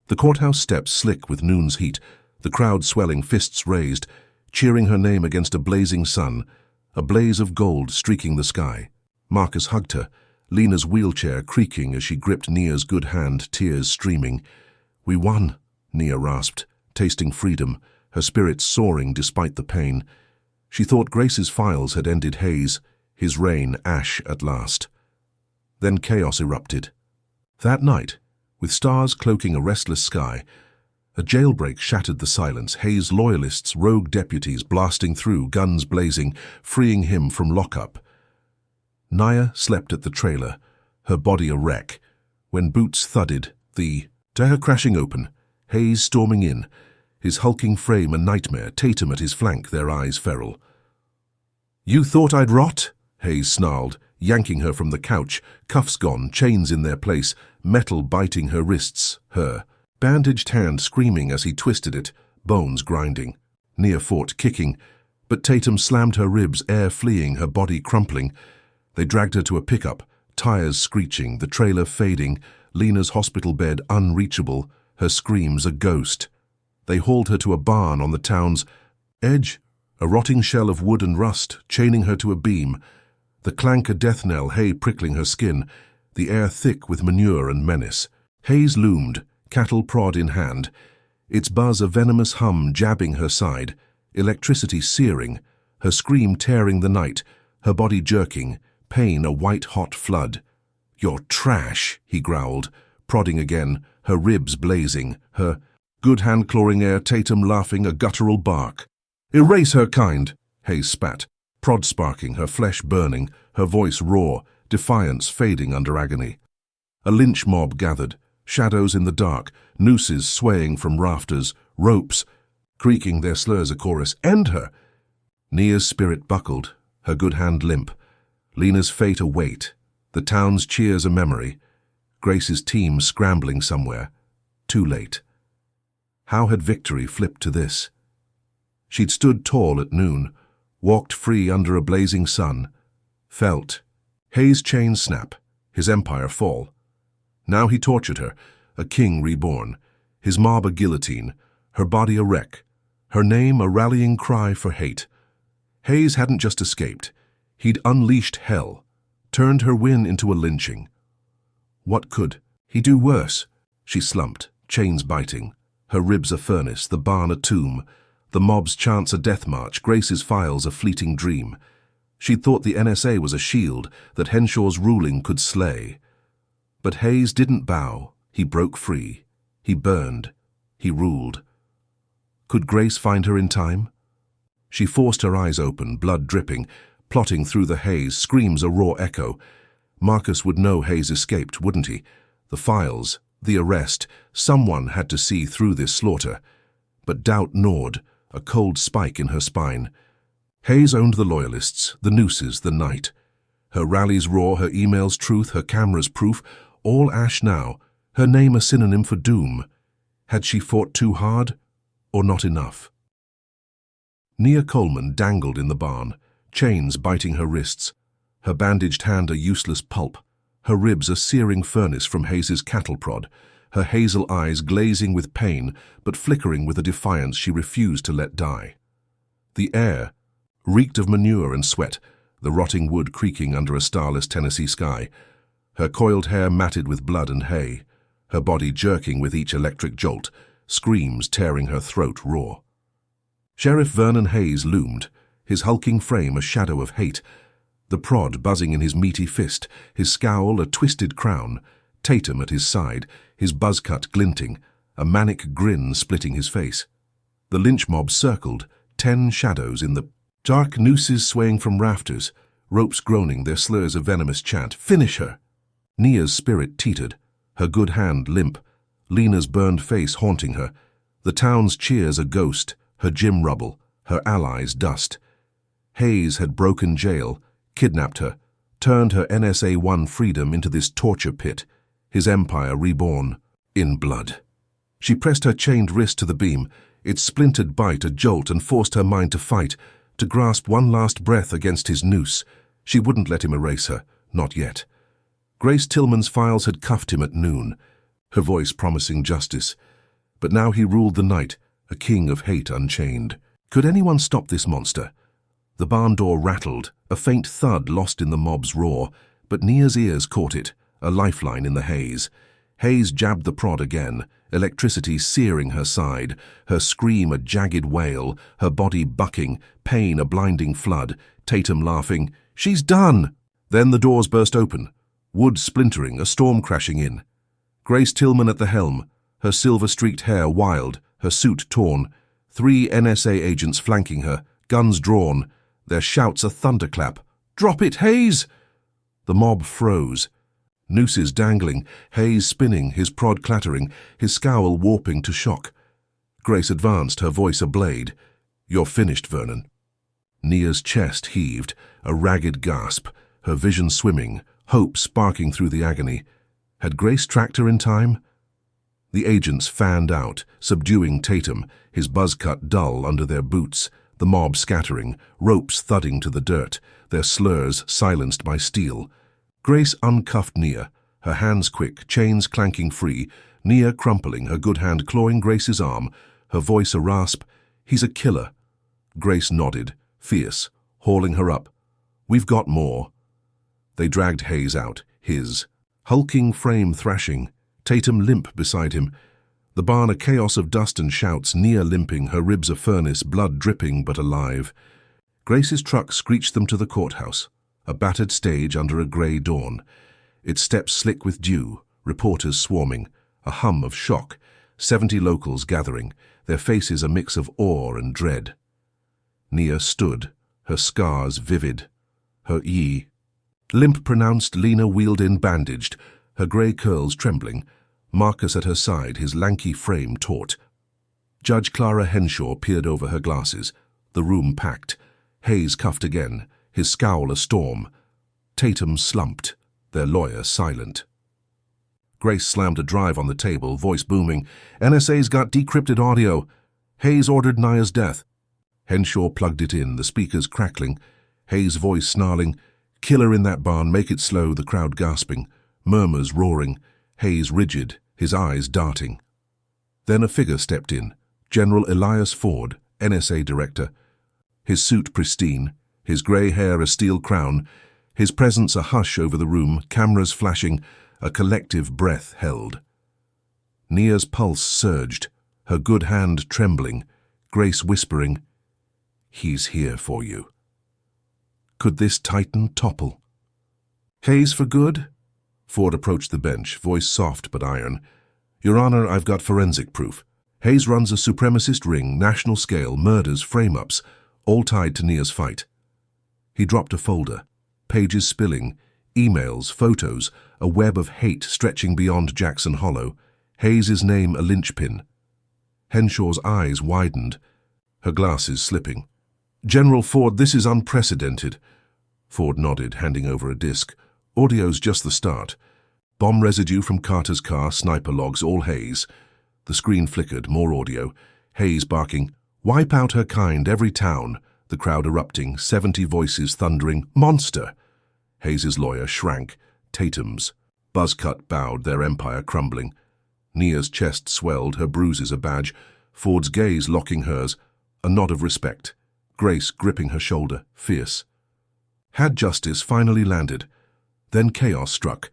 The courthouse steps slick with noon's heat, the crowd swelling, fists raised, cheering her name against a blazing sun, a blaze of gold streaking the sky. Marcus hugged her, Lena's wheelchair creaking as she gripped Nia's good hand, tears streaming. "We won," Nia rasped, tasting freedom, her spirits soaring despite the pain. She thought Grace's files had ended Hayes, his reign ash at last. Then chaos erupted. That night, with stars cloaking a restless sky, a jailbreak shattered the silence, Hayes' loyalists, rogue deputies blasting through, guns blazing, freeing him from lockup. Naya slept at the trailer, her body a wreck, when boots thudded, the door crashing open, Hayes storming in, his hulking frame a nightmare, Tatum at his flank, their eyes feral. "You thought I'd rot?" Hayes snarled, yanking her from the couch, cuffs gone, chains in their place, metal biting her wrists, her bandaged hand screaming as he twisted it, bones grinding. Nia fought, kicking, but Tatum slammed her ribs, air fleeing, her body crumpling. They dragged her to a pickup, tires screeching, the trailer fading, Lena's hospital bed unreachable, her screams a ghost. They hauled her to a barn on the town's edge, a rotting shell of wood and rust, chaining her to a beam. The clank a death knell, hay prickling her skin, the air thick with manure and menace. Hayes loomed, cattle prod in hand, its buzz a venomous hum jabbing her side, electricity searing, her scream tearing the night, her body jerking, pain a white-hot flood. "You're trash," he growled, prodding again, her ribs blazing, her good hand clawing air, Tatum laughing a guttural bark. "Erase her kind," Hayes spat, prod sparking, her flesh burning, her voice raw, defiance fading under agony. A lynch mob gathered, shadows in the dark, nooses swaying from rafters, ropes, creaking their slurs a chorus. "End her!" Nia's spirit buckled, her good hand limp. Lena's fate a weight, the town's cheers a memory, Grace's team scrambling somewhere. Too late. How had victory flipped to this? She'd stood tall at noon, walked free under a blazing sun, felt Hayes' chain snap, his empire fall. Now he tortured her, a king reborn, his mob a guillotine, her body a wreck, her name a rallying cry for hate. Hayes hadn't just escaped. He'd unleashed hell, turned her win into a lynching. What could he do worse? She slumped, chains biting, her ribs a furnace, the barn a tomb, the mob's chants a death march, Grace's files a fleeting dream. She'd thought the NSA was a shield that Henshaw's ruling could slay. But Hayes didn't bow, he broke free, he burned, he ruled. Could Grace find her in time? She forced her eyes open, blood dripping, plotting through the haze, screams a raw echo. Marcus would know Hayes escaped, wouldn't he? The files, the arrest, someone had to see through this slaughter. But doubt gnawed, a cold spike in her spine. Hayes owned the loyalists, the nooses, the night. Her rallies raw, her emails truth, her cameras proof, all ash now, her name a synonym for doom. Had she fought too hard, or not enough? Nia Coleman dangled in the barn, chains biting her wrists, her bandaged hand a useless pulp, her ribs a searing furnace from Hayes's cattle prod, her hazel eyes glazing with pain but flickering with a defiance she refused to let die. The air reeked of manure and sweat, the rotting wood creaking under a starless Tennessee sky, her coiled hair matted with blood and hay, her body jerking with each electric jolt, screams tearing her throat raw. Sheriff Vernon Hayes loomed, his hulking frame a shadow of hate, the prod buzzing in his meaty fist, his scowl a twisted crown, Tatum at his side, his buzzcut glinting, a manic grin splitting his face. The lynch mob circled, 10 shadows in the dark, nooses swaying from rafters, ropes groaning their slurs of venomous chant. Finish her! Nia's spirit teetered, her good hand limp, Lena's burned face haunting her, the town's cheers a ghost, her gym rubble, her allies dust. Hayes had broken jail, kidnapped her, turned her NSA-1 freedom into this torture pit, his empire reborn, in blood. She pressed her chained wrist to the beam, its splintered bite a jolt, and forced her mind to fight, to grasp one last breath against his noose. She wouldn't let him erase her, not yet. Grace Tillman's files had cuffed him at noon, her voice promising justice. But now he ruled the night, a king of hate unchained. Could anyone stop this monster? The barn door rattled, a faint thud lost in the mob's roar, but Nia's ears caught it, a lifeline in the haze. Hayes jabbed the prod again, electricity searing her side, her scream a jagged wail, her body bucking, pain a blinding flood, Tatum laughing, "She's done!" Then the doors burst open, wood splintering, a storm crashing in. Grace Tillman at the helm, her silver-streaked hair wild, her suit torn, 3 NSA agents flanking her, guns drawn, their shouts a thunderclap. "Drop it, Hayes!" The mob froze. Nooses dangling, Hayes spinning, his prod clattering, his scowl warping to shock. Grace advanced, her voice a blade. "You're finished, Vernon." Nia's chest heaved, a ragged gasp, her vision swimming, hope sparking through the agony. Had Grace tracked her in time? The agents fanned out, subduing Tatum, his buzzcut dull under their boots, the mob scattering, ropes thudding to the dirt, their slurs silenced by steel. Grace uncuffed Nia, her hands quick, chains clanking free, Nia crumpling, her good hand clawing Grace's arm, her voice a rasp. "He's a killer." Grace nodded, fierce, hauling her up. "We've got more." They dragged Hayes out, his hulking frame thrashing, Tatum limp beside him. The barn a chaos of dust and shouts, Nia limping, her ribs a furnace, blood dripping but alive. Grace's truck screeched them to the courthouse, a battered stage under a grey dawn, its steps slick with dew, reporters swarming, a hum of shock, 70 locals gathering, their faces a mix of awe and dread. Nia stood, her scars vivid, her limp pronounced. Lena wheeled in bandaged, her grey curls trembling, Marcus at her side, his lanky frame taut. Judge Clara Henshaw peered over her glasses, the room packed. Hayes cuffed again, his scowl a storm. Tatum slumped, their lawyer silent. Grace slammed a drive on the table, voice booming. "NSA's got decrypted audio. Hayes ordered Nia's death." Henshaw plugged it in, the speakers crackling. Hayes' voice snarling, "Killer in that barn, make it slow," the crowd gasping. Murmurs roaring, Hayes rigid, his eyes darting. Then a figure stepped in, General Elias Ford, NSA director. His suit pristine, his grey hair a steel crown, his presence a hush over the room, cameras flashing, a collective breath held. Nia's pulse surged, her good hand trembling, Grace whispering, "He's here for you." Could this titan topple? "Hayes for good?" Ford approached the bench, voice soft but iron. "Your Honor, I've got forensic proof. Hayes runs a supremacist ring, national scale, murders, frame-ups, all tied to Nia's fight." He dropped a folder, pages spilling, emails, photos, a web of hate stretching beyond Jackson Hollow, Hayes' name a linchpin. Henshaw's eyes widened, her glasses slipping. "General Ford, this is unprecedented." Ford nodded, handing over a disc. "Audio's just the start. Bomb residue from Carter's car, sniper logs, all Hayes." The screen flickered, more audio. Hayes barking, "Wipe out her kind, every town." The crowd erupting, 70 voices thundering, "Monster!" Hayes' lawyer shrank, Tatum's. Buzzcut bowed, their empire crumbling. Nia's chest swelled, her bruises a badge. Ford's gaze locking hers, a nod of respect. Grace gripping her shoulder, fierce. Had justice finally landed? Then chaos struck,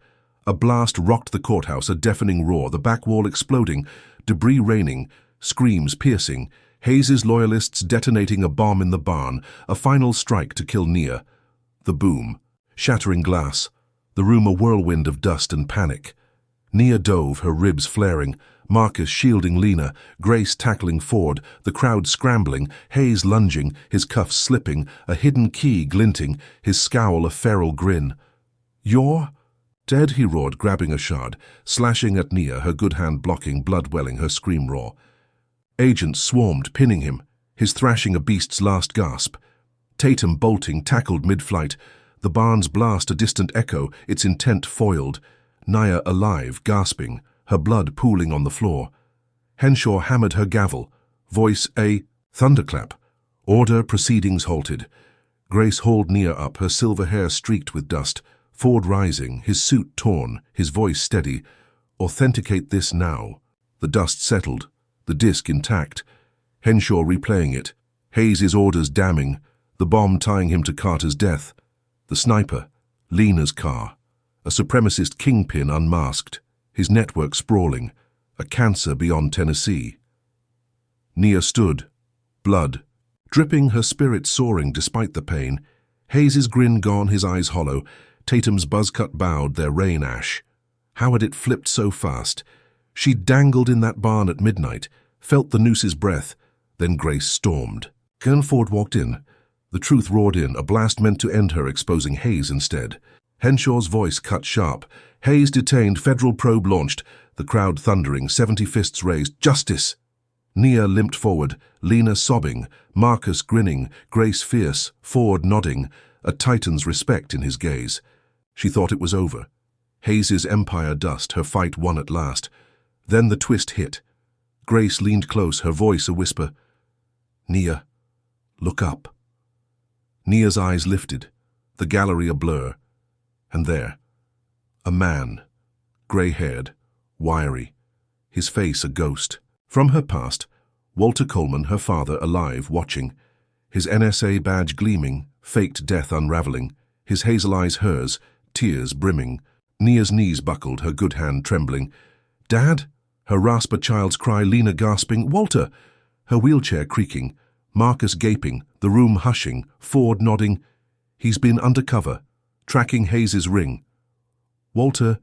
A blast rocked the courthouse, a deafening roar, the back wall exploding, debris raining, screams piercing, Hayes's loyalists detonating a bomb in the barn, a final strike to kill Nia. The boom, shattering glass, the room a whirlwind of dust and panic. Nia dove, her ribs flaring, Marcus shielding Lena, Grace tackling Ford, the crowd scrambling, Hayes lunging, his cuffs slipping, a hidden key glinting, his scowl a feral grin. "You're dead," he roared, grabbing a shard, slashing at Nia, her good hand blocking, blood welling, her scream raw. Agents swarmed, pinning him, his thrashing a beast's last gasp. Tatum bolting, tackled mid-flight, the barn's blast a distant echo, its intent foiled. Nia alive, gasping, her blood pooling on the floor. Henshaw hammered her gavel, voice a thunderclap. Order, proceedings halted. Grace hauled Nia up, her silver hair streaked with dust. Ford rising, his suit torn, his voice steady. "Authenticate this now." The dust settled, the disc intact. Henshaw replaying it, Hayes's orders damning, the bomb tying him to Carter's death. The sniper, Lena's car. A supremacist kingpin unmasked, his network sprawling, a cancer beyond Tennessee. Nia stood, blood, dripping, her spirit soaring despite the pain. Hayes's grin gone, his eyes hollow. Tatum's buzzcut bowed, their rain ash. How had it flipped so fast? She dangled in that barn at midnight, felt the noose's breath. Then Grace stormed. Colonel Ford walked in. The truth roared in, a blast meant to end her, exposing Hayes instead. Henshaw's voice cut sharp. Hayes detained, federal probe launched. The crowd thundering, 70 fists raised. Justice! Nia limped forward, Lena sobbing, Marcus grinning, Grace fierce, Ford nodding, a titan's respect in his gaze. She thought it was over. Hayes's empire dust, her fight won at last. Then the twist hit. Grace leaned close, her voice a whisper. "Nia, look up." Nia's eyes lifted, the gallery a blur. And there, a man, grey-haired, wiry, his face a ghost. From her past, Walter Coleman, her father, alive, watching, his NSA badge gleaming, faked death unraveling, his hazel eyes hers, tears brimming. Nia's knees buckled, her good hand trembling. "Dad?" Her rasp a child's cry, Lena gasping. "Walter!" Her wheelchair creaking, Marcus gaping, the room hushing, Ford nodding. He's been undercover, tracking Hayes's ring. Walter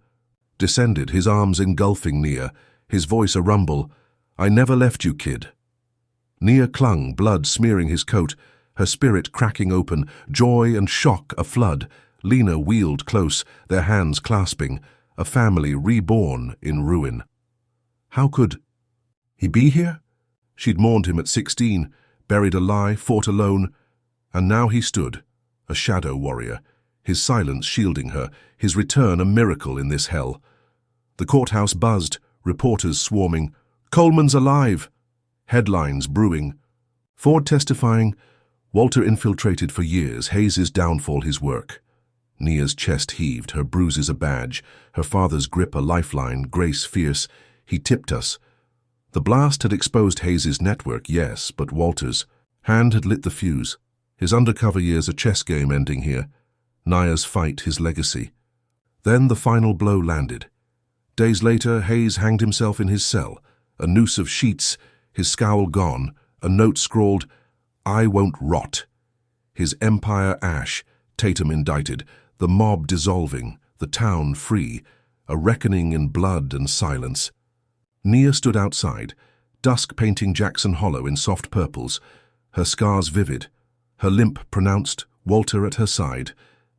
descended, his arms engulfing Nia, his voice a rumble. "I never left you, kid." Nia clung, blood smearing his coat, her spirit cracking open, joy and shock a flood. Lena wheeled close, their hands clasping, a family reborn in ruin. How could he be here? She'd mourned him at 16, buried a lie, fought alone, and now he stood, a shadow warrior, his silence shielding her, his return a miracle in this hell. The courthouse buzzed, reporters swarming. "Coleman's alive!" Headlines brewing. Ford testifying. Walter infiltrated for years, Hayes's downfall his work. Nia's chest heaved, her bruises a badge, her father's grip a lifeline, Grace fierce. "He tipped us." The blast had exposed Hayes's network, yes, but Walter's hand had lit the fuse. His undercover years a chess game ending here. Nia's fight, his legacy. Then the final blow landed. Days later, Hayes hanged himself in his cell, a noose of sheets, his scowl gone, a note scrawled, "I won't rot." His empire ash, Tatum indicted, the mob dissolving, the town free, a reckoning in blood and silence. Nia stood outside, dusk painting Jackson Hollow in soft purples, her scars vivid, her limp pronounced, Walter at her side,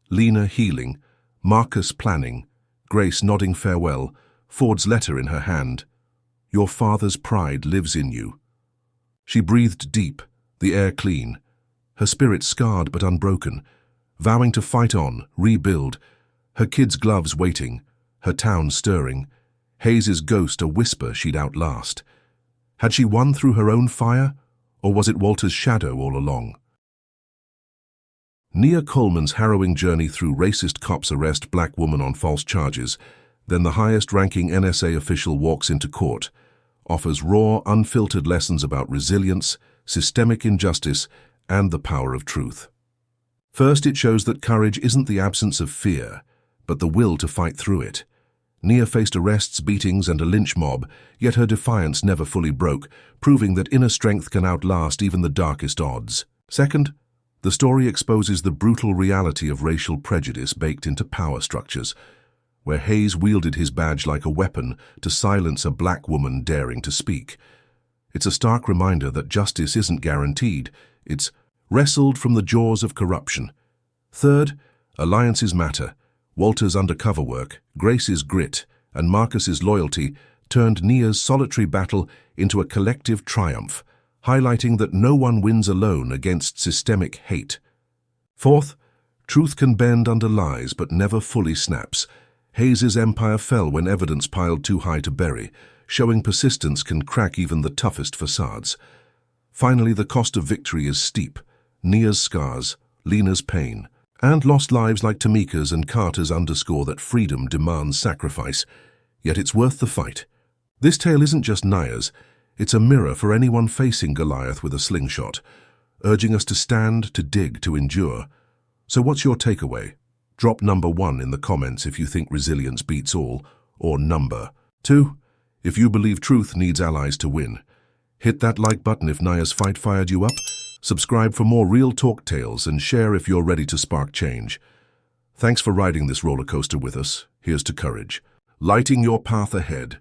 Lena healing, Marcus planning, Grace nodding farewell, Ford's letter in her hand. "Your father's pride lives in you." She breathed deep, the air clean, her spirit scarred but unbroken, vowing to fight on, rebuild, her kids' gloves waiting, her town stirring, Hayes's ghost a whisper she'd outlast. Had she won through her own fire, or was it Walter's shadow all along? Nia Coleman's harrowing journey through racist cops arrest black woman on false charges, then the highest-ranking NSA official walks into court, offers raw, unfiltered lessons about resilience, systemic injustice, and the power of truth. First, it shows that courage isn't the absence of fear, but the will to fight through it. Nia faced arrests, beatings, and a lynch mob, yet her defiance never fully broke, proving that inner strength can outlast even the darkest odds. Second, the story exposes the brutal reality of racial prejudice baked into power structures, where Hayes wielded his badge like a weapon to silence a black woman daring to speak. It's a stark reminder that justice isn't guaranteed, it's wrestled from the jaws of corruption. Third, alliances matter. Walter's undercover work, Grace's grit, and Marcus's loyalty turned Nia's solitary battle into a collective triumph, highlighting that no one wins alone against systemic hate. Fourth, truth can bend under lies but never fully snaps. Hayes's empire fell when evidence piled too high to bury, showing persistence can crack even the toughest facades. Finally, the cost of victory is steep. Nia's scars, Lena's pain, and lost lives like Tamika's and Carter's underscore that freedom demands sacrifice. Yet it's worth the fight. This tale isn't just Nia's, it's a mirror for anyone facing Goliath with a slingshot, urging us to stand, to dig, to endure. So what's your takeaway? Drop number 1 in the comments if you think resilience beats all, or number 2, if you believe truth needs allies to win. Hit that like button if Nia's fight fired you up. Subscribe for more real talk tales and share if you're ready to spark change. Thanks for riding this roller coaster with us. Here's to courage, lighting your path ahead.